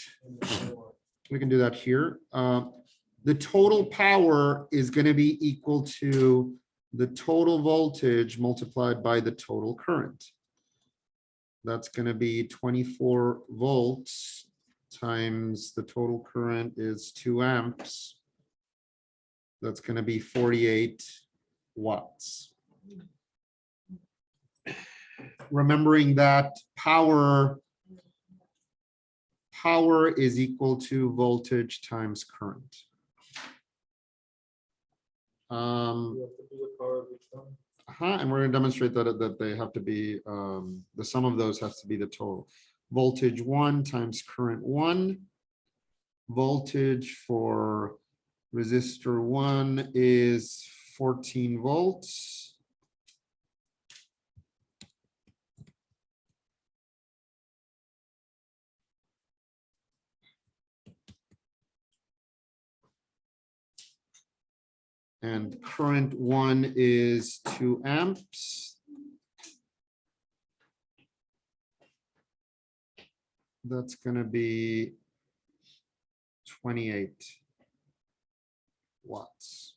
We can do that here. The total power is going to be equal to the total voltage multiplied by the total current. That's going to be 24 volts times the total current is 2 amps. That's going to be 48 watts. Remembering that power is equal to voltage times current. And we're going to demonstrate that they have to be, the sum of those has to be the total. Voltage 1 times current 1. Voltage for resistor 1 is 14 volts. And current 1 is 2 amps. That's going to be 28 watts.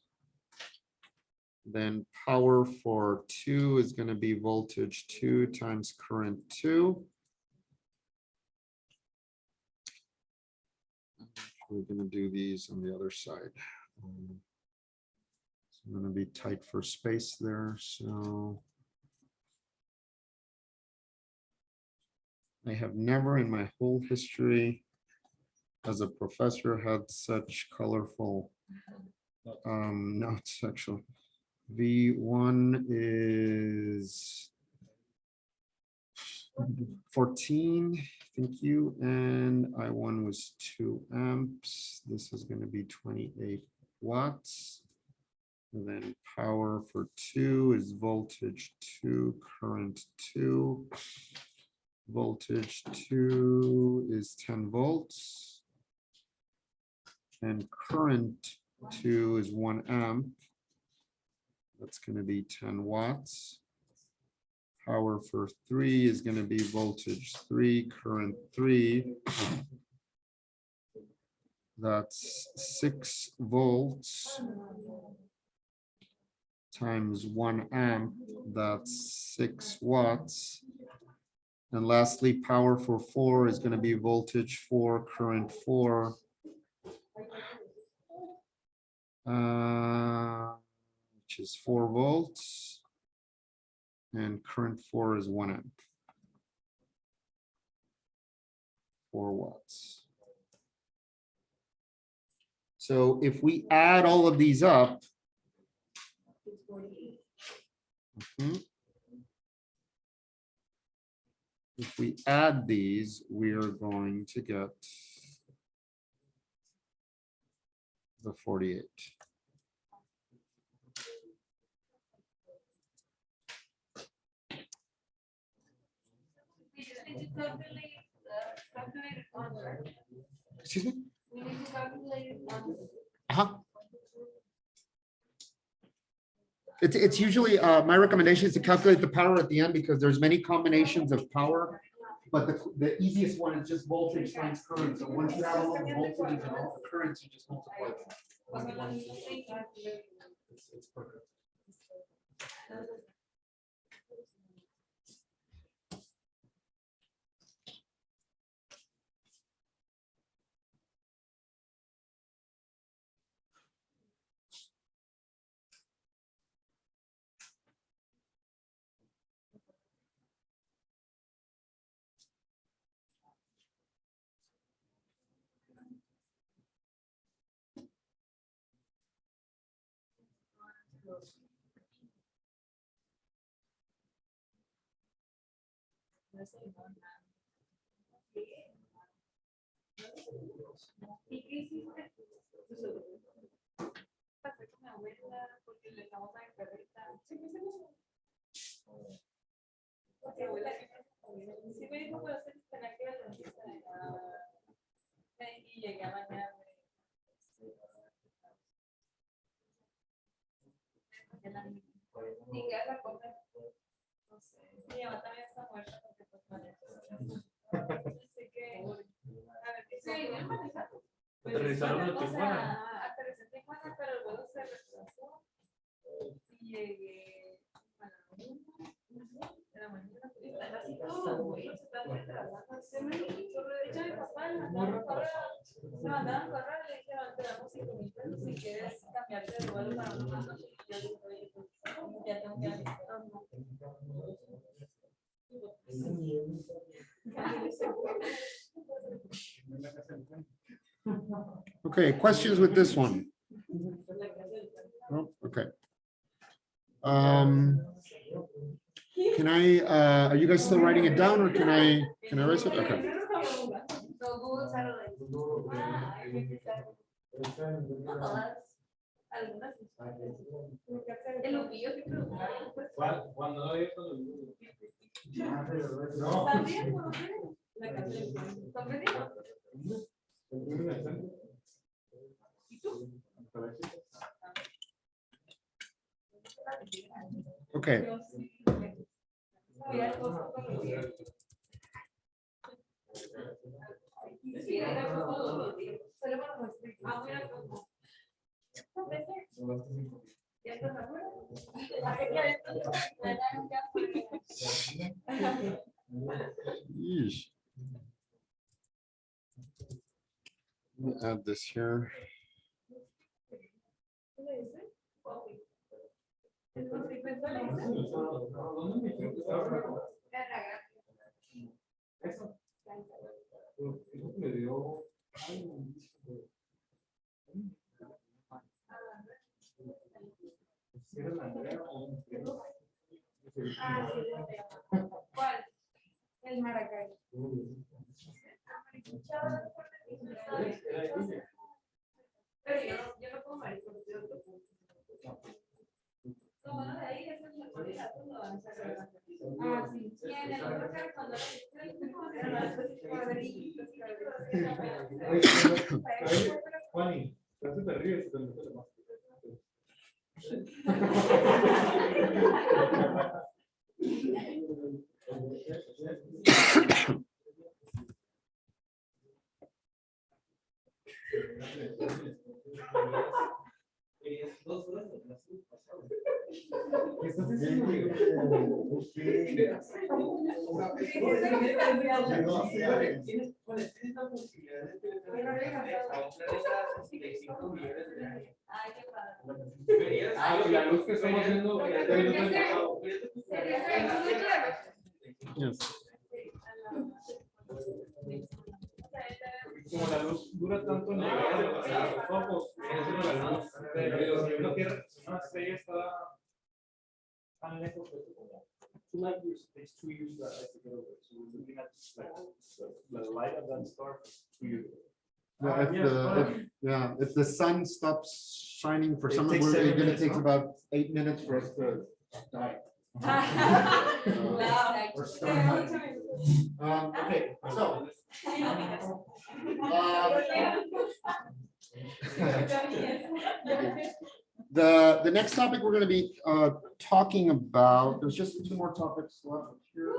Then power for 2 is going to be voltage 2 times current 2. We're going to do these on the other side. I'm going to be tight for space there. So I have never in my whole history as a professor had such colorful notes actually. V1 is 14, thank you. And I1 was 2 amps. This is going to be 28 watts. And then power for 2 is voltage 2, current 2. Voltage 2 is 10 volts. And current 2 is 1 amp. That's going to be 10 watts. Power for 3 is going to be voltage 3, current 3. That's 6 volts times 1 amp. That's 6 watts. And lastly, power for 4 is going to be voltage 4, current 4. Which is 4 volts. And current 4 is 1 amp. 4 watts. So if we add all of these up, if we add these, we are going to get the 48. We just need to calculate it once, right? Excuse me? We need to calculate it once. It's usually my recommendation is to calculate the power at the end because there's many combinations of power, but the easiest one is just voltage times current. So once you have all the voltages and all the currents, you just multiply them. It's perfect. ¿Y qué hiciste? Pasé con mi abuela porque le estamos a mi perrita. Porque abuela sí me dijo, pero se tenía que ir al dentista. Y llegué a bañarme. Y que la comer. No sé. Mi mamá también está muerta porque pues así que, a ver, ¿qué se viene manejando? Aterrizaron en Tijuana. Aterricé en Tijuana, pero el vuelo se retrasó. Y llegué a la 1 de la mañana. Y están así todos los vuelos, se están retrasando. De hecho, mi papá le mandaron correo. Me mandaron correo y le dijeron, te damos 5,000 pesos si quieres cambiarte de vuelo para una noche. Y yo dije, oye, pues ya tengo que Okay, questions with this one? Oh, okay. Can I, are you guys still writing it down or can I erase it? Okay. No, Google Satellites. Algunas. El Lupillo sí preguntaron, pues. Cuando hay esto, También, ¿por qué? La canción. ¿Comprendido? ¿Y tú? Okay. Yeesh. Let me add this here. ¿Cuál? El Maracay. Pero yo no puedo marisco, yo no puedo. Lo bueno de ahí es el mejor y la no van a ser. Ah, sí. Y en el otro carro cuando Juani, no te ríes, te metes más. ¿Qué estás diciendo? La luz que estamos viendo Yes. como la luz dura tanto en llegar a los focos, la luz de una tierra, una estrella está tan lejos de como 2 light years, takes 2 years that I to get over it. So we're looking at like the light of that star for 2 years. If the sun stops shining for It some, takes we're 7 gonna minutes, take huh? about 8 minutes for us to die. Okay, so. The next topic we're going to be talking about, there's just 2 more topics left here.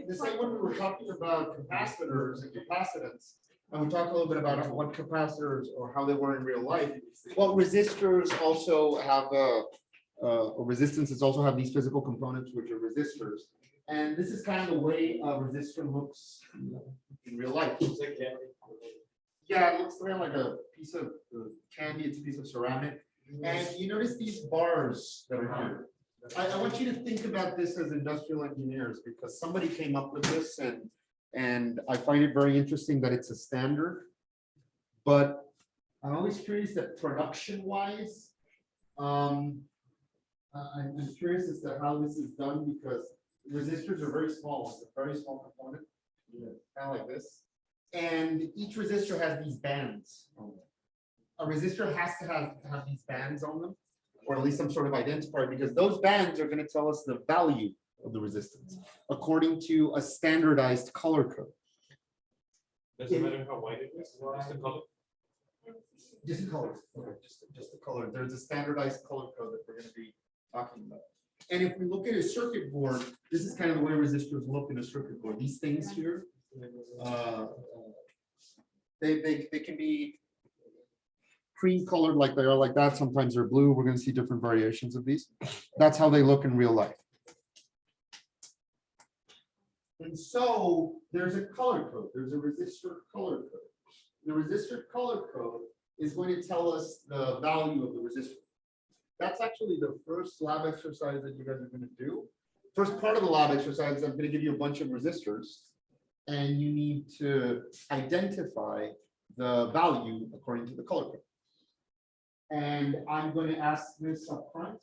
The same one we were talking about capacitors and capacitance, and we talked a little bit about what capacitors or how they were in real life. Well, resistors also have or resistances also have these physical components, which are resistors. And this is kind of the way a resistor looks in real life. Yeah, it looks kind of like a piece of candy. It's a piece of ceramic. And you notice these bars that are here. I want you to think about this as industrial engineers, because somebody came up with this, and I find it very interesting that it's a standard. But I'm always curious that production-wise, I'm curious as to how this is done, because resistors are very small. It's a very small component, kind of like this. And each resistor has these bands on them. A resistor has to have these bands on them, or at least some sort of identifier, because those bands are going to tell us the value of the resistance according to a standardized color code. Doesn't matter how white it is, just the color. Just the colors, okay, just the color. There's a standardized color code that we're gonna be talking about. And if we look at a circuit board, this is kind of the way resistors look in a circuit board. These things here, they can be cream colored like they are like that. Sometimes they're blue. We're gonna see different variations of these. That's how they look in real life. And so there's a color code. There's a resistor color code. The resistor color code is going to tell us the value of the resistor. That's actually the first lab exercise that you guys are going to do. First part of the lab exercise, I'm going to give you a bunch of resistors, and you need to identify the value according to the color code. And I'm going to ask this up front.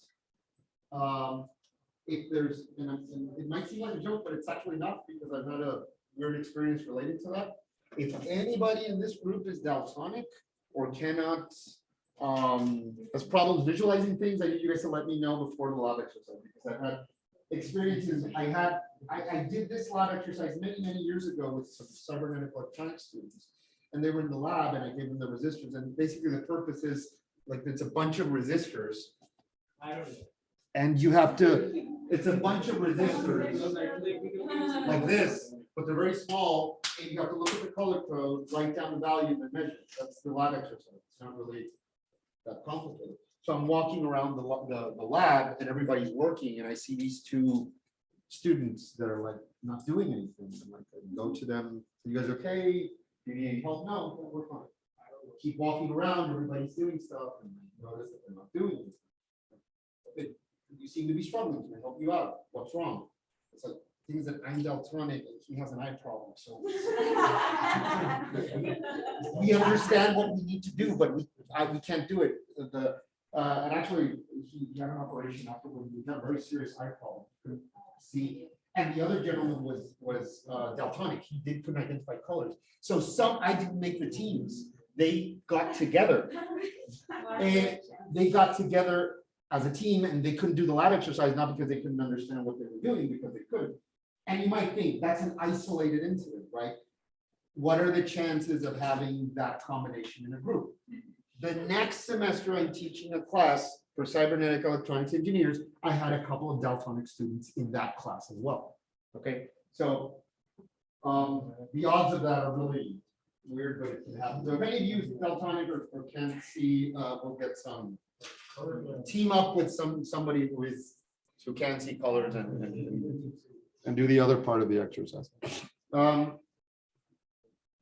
If there's, and it might seem like a joke, but it's actually not, because I've had a weird experience related to that. If anybody in this group is daltonic or cannot, has problems visualizing things, I need you guys to let me know before the lab exercise, because I've had experiences. I did this lab exercise many years ago with some cybernetic electronics students, and they were in the lab, and I gave them the resistors, and basically the purpose is like it's a bunch of resistors, and you have to. It's a bunch of resistors like this, but they're very small, and you have to look at the color code, write down the value, and then measure. That's the lab exercise. It's not really that complicated. So I'm walking around the lab, and everybody's working, and I see these two students that are like not doing anything. I'm like, I go to them, you guys okay? Do you need any help? No, we're fine. Keep walking around, everybody's doing stuff, and I notice that they're not doing anything. Okay. You seem to be struggling. Can I help you out? What's wrong? It's like things that I'm daltonic and he has an eye problem. So we understand what we need to do, but we can't do it. And actually, he had an operation afterward. He got a very serious eye problem. Couldn't see. And the other gentleman was daltonic. He couldn't identify colors. So I didn't make the teams. They got together. And they got together as a team, and they couldn't do the lab exercise, not because they couldn't understand what they were doing, because they couldn't. And you might think that's an isolated incident, right? What are the chances of having that combination in a group? The next semester, I'm teaching a class for cybernetic electronics engineers. I had a couple of daltonic students in that class as well. Okay, so the odds of that are really weird, but it can happen. So if any of you is daltonic or can't see, we'll get some. Team up with somebody who can see colors and do the other part of the exercise. The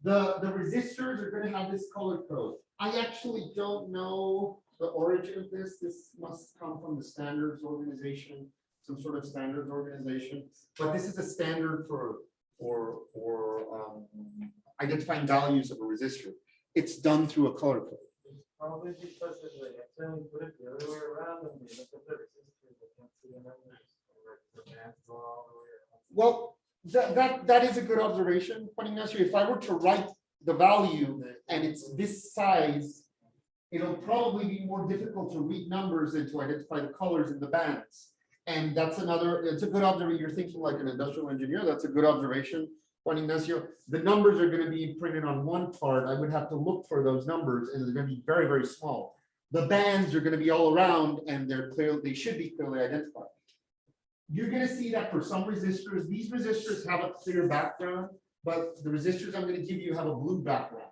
resistors are going to have this color code. I actually don't know the origin of this. This must come from the standards organization, some sort of standards organization. But this is a standard for identifying values of a resistor. It's done through a color code. Probably because if they accidentally put it the other way around and they look at the resistors, they can't see the numbers. Or the math go all the way around. Well, that is a good observation, Ignacio. If I were to write the value and it's this size, it'll probably be more difficult to read numbers than to identify the colors in the bands. And it's a good observation. You're thinking like an industrial engineer. That's a good observation. Ignacio, the numbers are going to be printed on one part. I would have to look for those numbers, and they're going to be very small. The bands are going to be all around, and they should be clearly identified. You're going to see that for some resistors, these resistors have a clear background, but the resistors I'm going to give you have a blue background,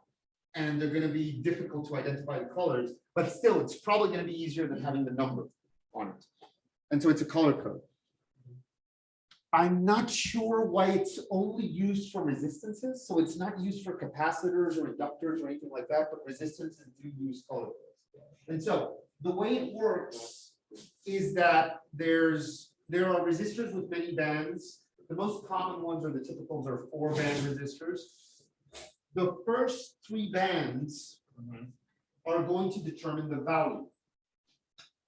and they're going to be difficult to identify the colors. But still, it's probably going to be easier than having the number on it, and so it's a color code. I'm not sure why it's only used for resistances. So it's not used for capacitors or inductors or anything like that, but resistances do use color codes. And so the way it works is that there are resistors with many bands. The most common ones are the typicals are 4-band resistors. The first 3 bands are going to determine the value.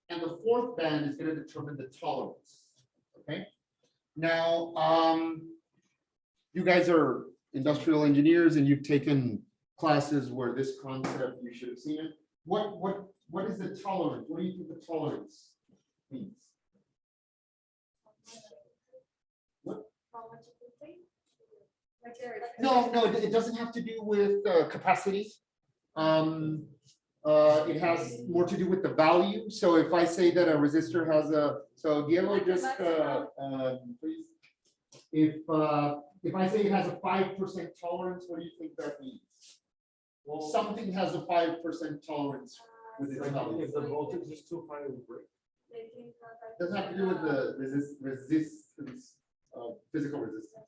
And the 4th band is going to determine the tolerance. Okay. Now, you guys are industrial engineers and you've taken classes where this concept, you should have seen it. What is the tolerance? What do you think the tolerance means? What? No, it doesn't have to do with capacity. it has more to do with the value. So if I say that a resistor has a, so Diego, just, please. If I say it has a 5% tolerance, what do you think that means? Well, Something has a 5% tolerance with its value. if the voltage is too high, it will break. Doesn't have to do with the resistance, physical resistance.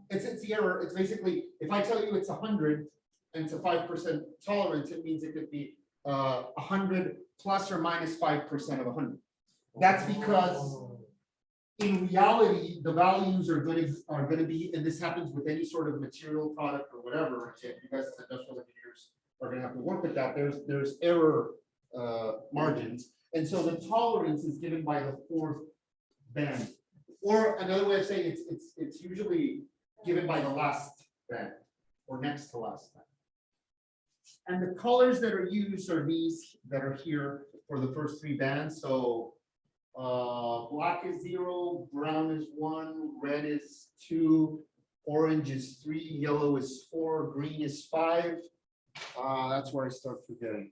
It's the error. It's basically, if I tell you it's 100 and it's a 5% tolerance, it means it could be 100 plus or minus 5% of 100. That's because in reality, the values are going to be, and this happens with any sort of material product or whatever. And you guys as industrial engineers are going to have to work with that. There's error margins, and so the tolerance is given by the fourth band. Or another way of saying it's usually given by the last band or next to last band. And the colors that are used are these that are here for the first three bands. So black is 0, brown is 1, red is 2, orange is 3, yellow is 4, green is 5. That's where I start forgetting.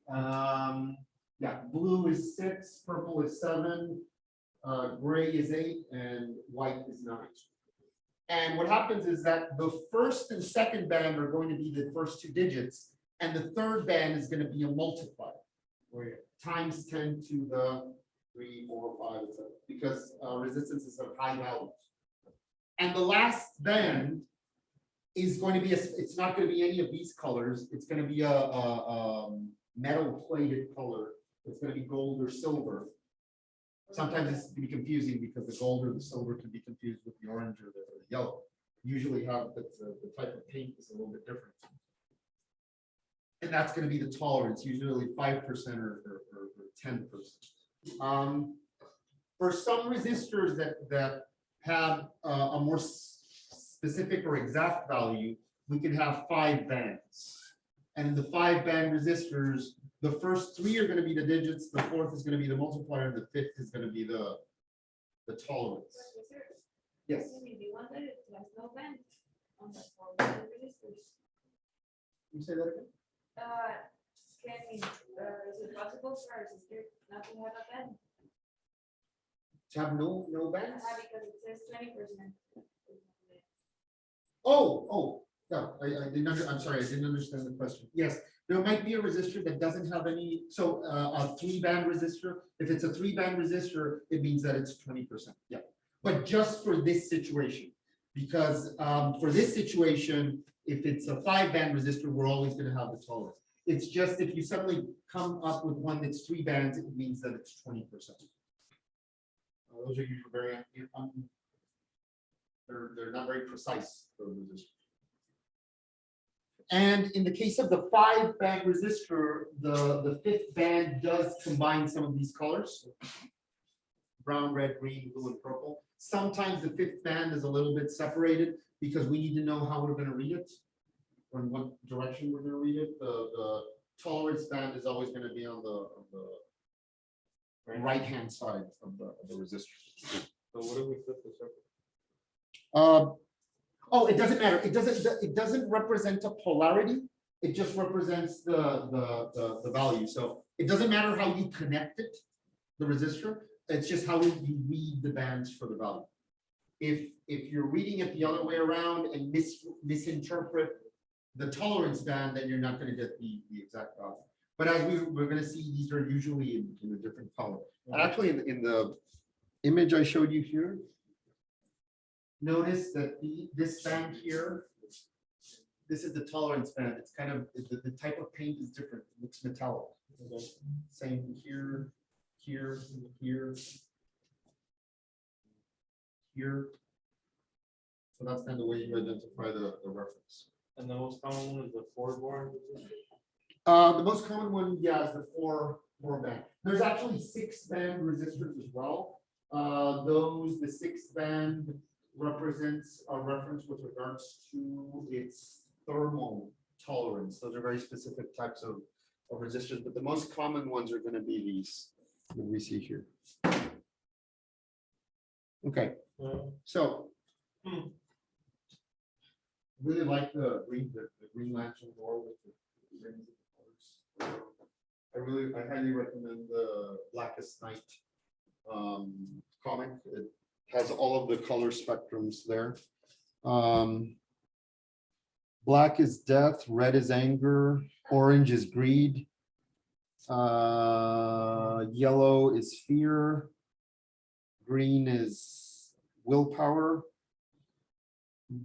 Yeah, blue is 6, purple is 7. Gray is 8 and white is 9. And what happens is that the first and second band are going to be the first 2 digits, and the third band is going to be a multiplier, where times 10 to the 3, 4, 5, etc. Because resistances have high values. And the last band is going to be it's not going to be any of these colors. It's going to be a metal plated color. It's going to be gold or silver. Sometimes it's can be confusing because the gold or the silver can be confused with the orange or the yellow. Usually have the type of paint is a little bit different. And that's going to be the tolerance, usually 5% or 10%. For some resistors that have a more specific or exact value, we can have 5 bands. And in the 5-band resistors, the first 3 are going to be the digits, the fourth is going to be the multiplier, and the fifth is going to be the tolerance. Yes. You say that again? Is it possible for a resistor not to have a band? To have no bands? Because it says 20%. Oh, no, I didn't I'm sorry, I didn't understand the question. Yes, there might be a resistor that doesn't have any, so a 3-band resistor, if it's a 3-band resistor, it means that it's 20%, yeah. But just for this situation, because for this situation, if it's a 5-band resistor, we're always gonna have the tolerance. It's just if you suddenly come up with one that's 3 bands, it means that it's 20%. Those are usually very, they're not very precise for resistors. And in the case of the 5-band resistor, the 5th band does combine some of these colors: brown, red, green, blue, and purple. Sometimes the 5th band is a little bit separated because we need to know how we're going to read it or in what direction we're going to read it. The tolerance band is always going to be on the right-hand side of the resistor. So what do we flip the circuit? Oh, it doesn't matter. It doesn't represent a polarity. It just represents the value. So it doesn't matter how you connect it, the resistor. It's just how you read the bands for the value. If you're reading it the other way around and misinterpret the tolerance band, then you're not going to get the exact value. But as we're going to see, these are usually in a different color. And actually, in the image I showed you here, notice that this band here, this is the tolerance band. It's kind of, the type of paint is different. It looks metallic. Okay. Same here, here, here, here. So that's kind of the way you identify the reference. And the most common one is the 4-bar. The most common one, yeah, is the 4-band. There's actually 6-band resistors as well. The 6th band represents a reference with regards to its thermal tolerance. Those are very specific types of resistors, but the most common ones are going to be these that we see here. Okay, so really like the green lantern door with the rings at the I highly recommend the Blackest Night comic. It has all of the color spectrums there. Black is death, red is anger, orange is greed, yellow is fear, green is willpower,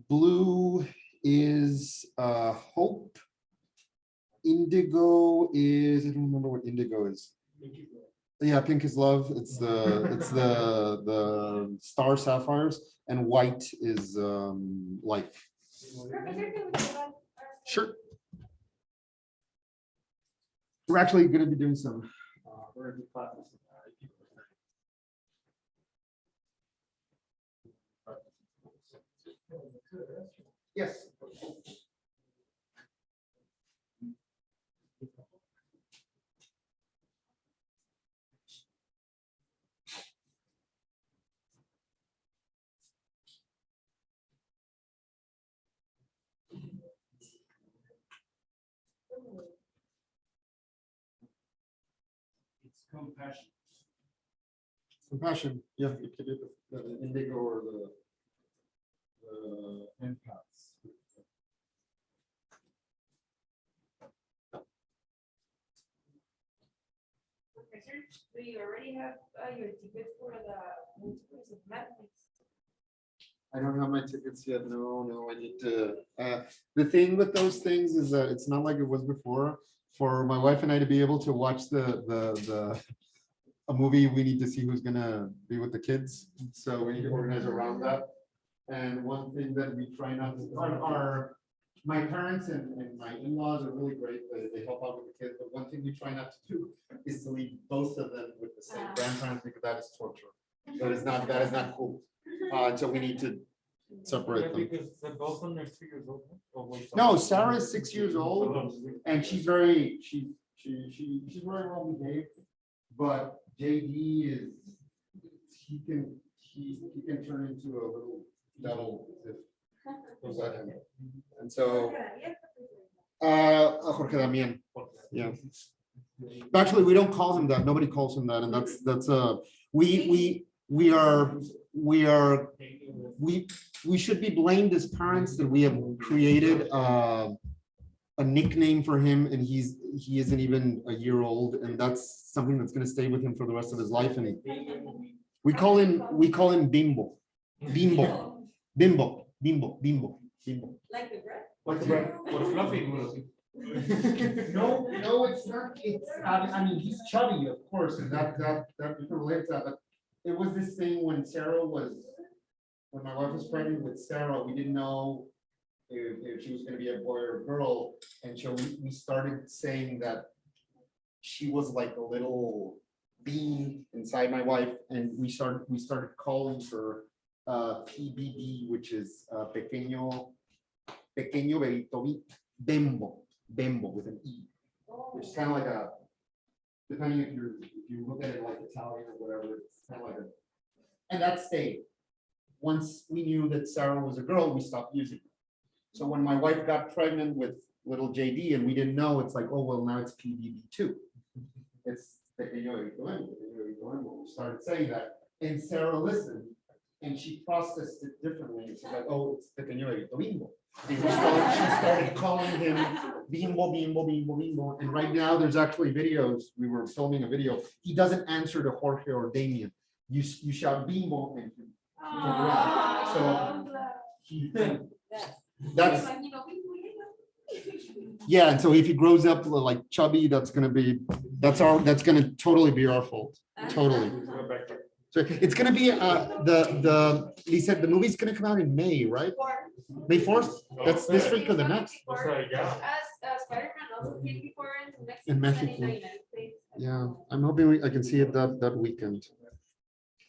blue is hope, indigo is, I don't remember what indigo is. Yeah, pink is love. It's the star sapphires, and white is life. Sure. We're actually going to be doing some. We're gonna do classes. Yes. It's compassion. Compassion. Yeah, it could be the indigo or the empaths. Do you already have your ticket for the multiples of madness? I don't have my tickets yet. No, I need to. The thing with those things is that it's not like it was before. For my wife and I to be able to watch a movie, we need to see who's gonna be with the kids. So we need to organize around that. And one thing that we try not to, my parents and my in-laws are really great. They help out with the kids. But one thing we try not to do is to leave both of them with the same grandparents, because that is torture. That is not cool. So we need to separate them. Because they're both under 2 years old. No, Sarah is 6 years old, and she's very well behaved. But JD is, he can turn into a little devil if you let him. And so Jorge Damian. Yeah. Actually, we don't call him that. Nobody calls him that, and that's we should be blamed as parents that we have created a nickname for him, and he isn't even a year old, and that's something that's going to stay with him for the rest of his life. And we call him Bimbo. Like the bread? Like the bread. Or fluffy. No, it's not. I mean, he's chubby, of course, and that you can relate to that. But it was this thing when my wife was pregnant with Sarah, we didn't know if she was going to be a boy or a girl, and so we started saying that she was like a little bean inside my wife, and we started calling her PBB, which is pequeño berito Bembo with an E, which is kind of like a, depending if you look at it like Italian or whatever, it's kind of like a, and that stayed. Once we knew that Sarah was a girl, we stopped using it. So when my wife got pregnant with little JD and we didn't know, it's like, oh, well, now it's PBB2. It's pequeño berito Bembo. We started saying that, and Sarah listened, and she processed it differently. She's like, oh, it's pequeño berito Bimbo. And she started calling him Bimbo. And right now there's actually videos. We were filming a video. He doesn't answer to Jorge or Damien. You shout Bimbo and he turns around. So that's yeah. And so if he grows up like chubby, that's gonna totally be our fault. Totally. So it's gonna be he said the movie's gonna come out in May, right? May 4th? That's this week or the next? Spider-Man also came before In Mexico. and in the United States. Yeah, I'm hoping I can see it that weekend.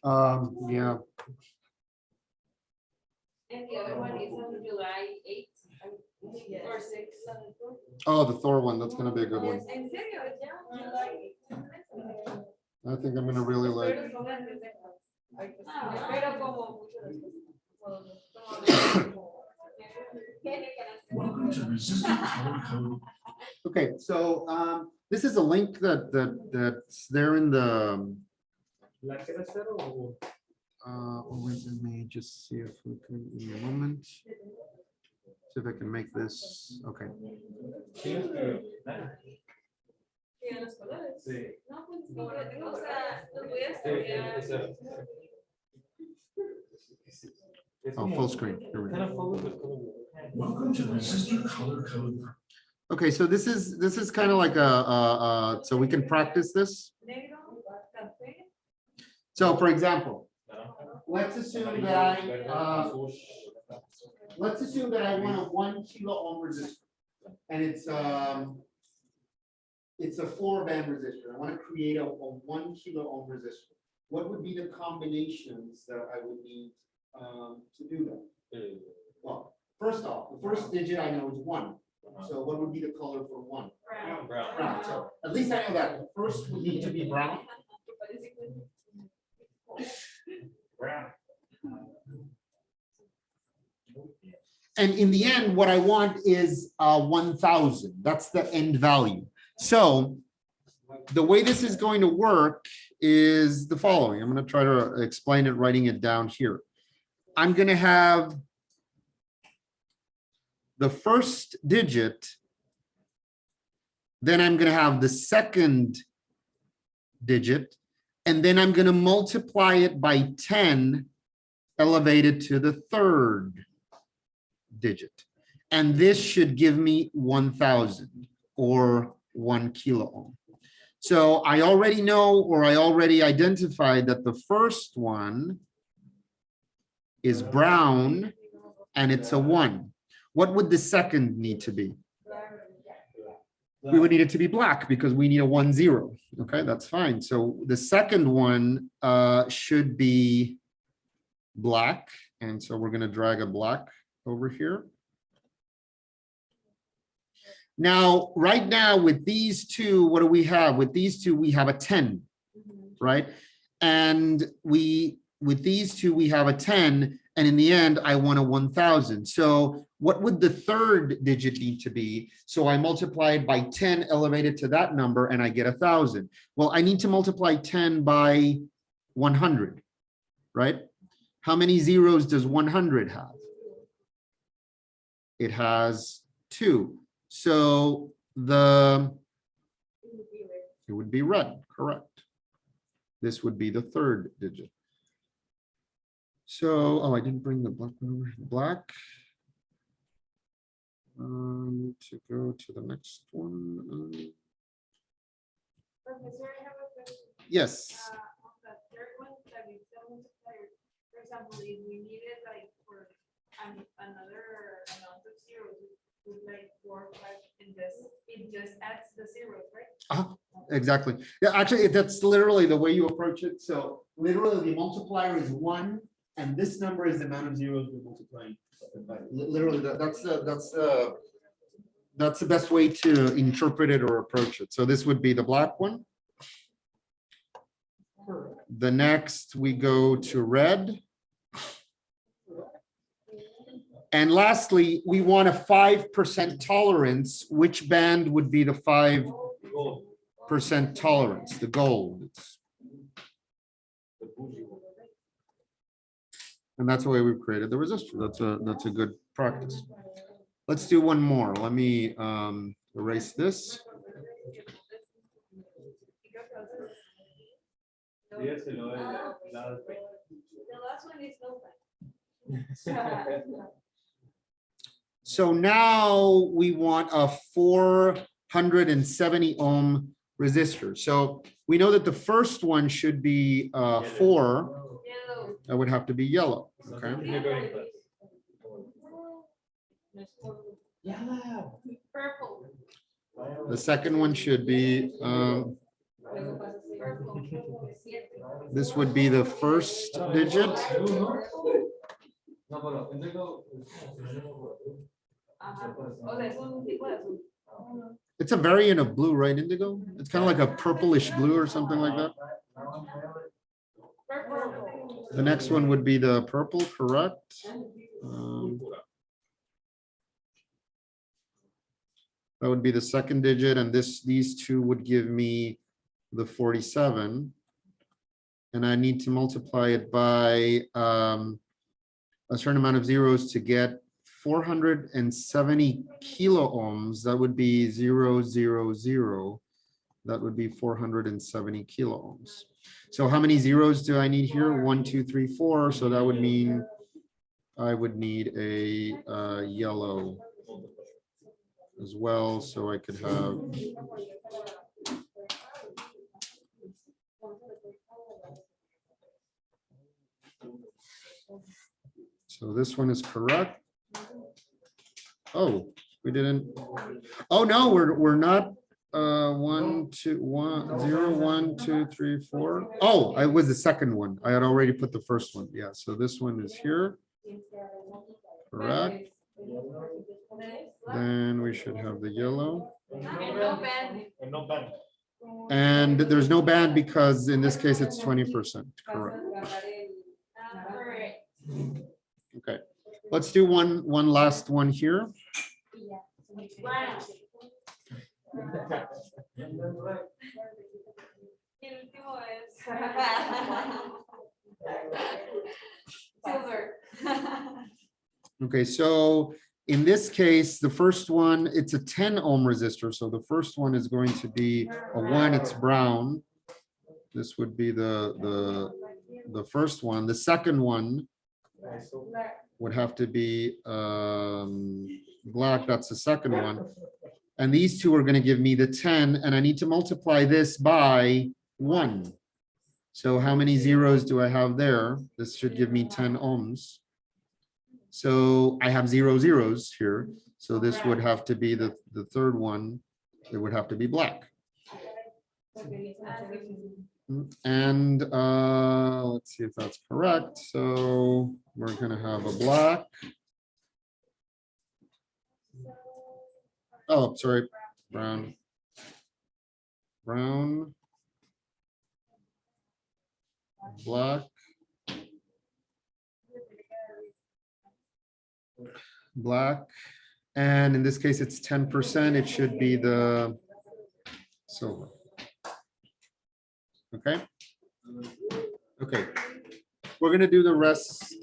Yeah. And the other one is on July 8th or 6th. Oh, the Thor one. That's gonna be a good one. En serio, ya July 8th. I think I'm gonna really like. Pero como Welcome to Resistance Code. Okay, so this is a link that's there in the. ¿La quieres hacer o? Wait, let me just see if we can, in a moment. See if I can make this, okay. Tienes que- Sí, en los colores. Sí. No, pues, no, o sea, los voy a Sí, estudiar. Es Oh, como- full screen. Here we go. kind of follows the color. Welcome to Resistor Color Code. Okay, so this is kind of like so we can practice this. Negro, café. So for example, let's assume that I want a 1 kilo ohm resistor. And it's a 4-band resistor. I want to create a 1 kilo ohm resistor. What would be the combinations that I would need to do that? Well, first off, the first digit I know is 1. So what would be the color for 1? Brown. Brown. So at least I know that the first would need to be brown. Brown. And in the end, what I want is 1,000. That's the end value. So the way this is going to work is the following. I'm going to try to explain it, writing it down here. I'm going to have the first digit, then I'm going to have the second digit, and then I'm going to multiply it by 10 elevated to the third digit. And this should give me 1,000 or 1 kilo ohm. So I already know, or I already identified that the first one is brown and it's a 1. What would the second need to be? We would need it to be black because we need a 1, 0. Okay, that's fine. So the second one should be black. And so we're going to drag a black over here. Now, right now with these two, what do we have? With these two, we have a 10, right? And with these two, we have a 10. And in the end, I want a 1,000. So what would the third digit need to be? So I multiply it by 10 elevated to that number and I get 1,000. Well, I need to multiply 10 by 100, right? How many zeros does 100 have? It has 2. So it would be red, correct. This would be the third digit. So, oh, I didn't bring the black one over. Black. To go to the next one. Professor, I have a question. Yes. On the third one, that we don't multiply, for example, if we needed like for another amount of zeros, with like 4 or 5, it just adds the zeros, right? Exactly. Yeah, actually, that's literally the way you approach it. So literally the multiplier is 1, and this number is the amount of zeros we're multiplying. Literally, that's the best way to interpret it or approach it. So this would be the black one. The next we go to red. And lastly, we want a 5% tolerance. Which band would be the 5% tolerance? The gold. And that's the way we've created the resistor. That's a good practice. Let's do one more. Let me erase this. Yes, the last one is no So now we want a 470 ohm resistor. So we know that the first one should be 4. Yellow. That would have to be yellow. Okay. Purple. The second one should be Purple. this would be the first digit. It's a variant of blue, right? Indigo. It's kind of like a purplish blue or something like that. Purple. The next one would be the purple, correct? That would be the second digit, and these two would give me the 47. And I need to multiply it by a certain amount of zeros to get 470 kilo ohms. That would be 0, 0, 0. That would be 470 kilo ohms. So how many zeros do I need here? 1, 2, 3, 4. So that would mean I would need a yellow as well. So I could have so this one is correct. Oh, we didn't. Oh no, we're not. 1, 2, 1, 0, 1, 2, 3, 4. Oh, I was the second one. I had already put the first one. Yeah. So this one is here. Correct. Then we should have the yellow. And there's no band because in this case it's 20%. Correct. Okay. Let's do one last one here. Okay, so in this case, the first one, it's a 10 ohm resistor. So the first one is going to be a 1, it's brown. This would be the first one. The second one would have to be black. That's the second one. And these two are going to give me the 10, and I need to multiply this by 1. So how many zeros do I have there? This should give me 10 ohms. So I have 0 zeros here. So this would have to be the third one. It would have to be black. And let's see if that's correct. So we're going to have a black. Oh, sorry, brown. Brown. Black. Black. And in this case, it's 10%. It should be the silver. Okay. Okay. We're going to do the rest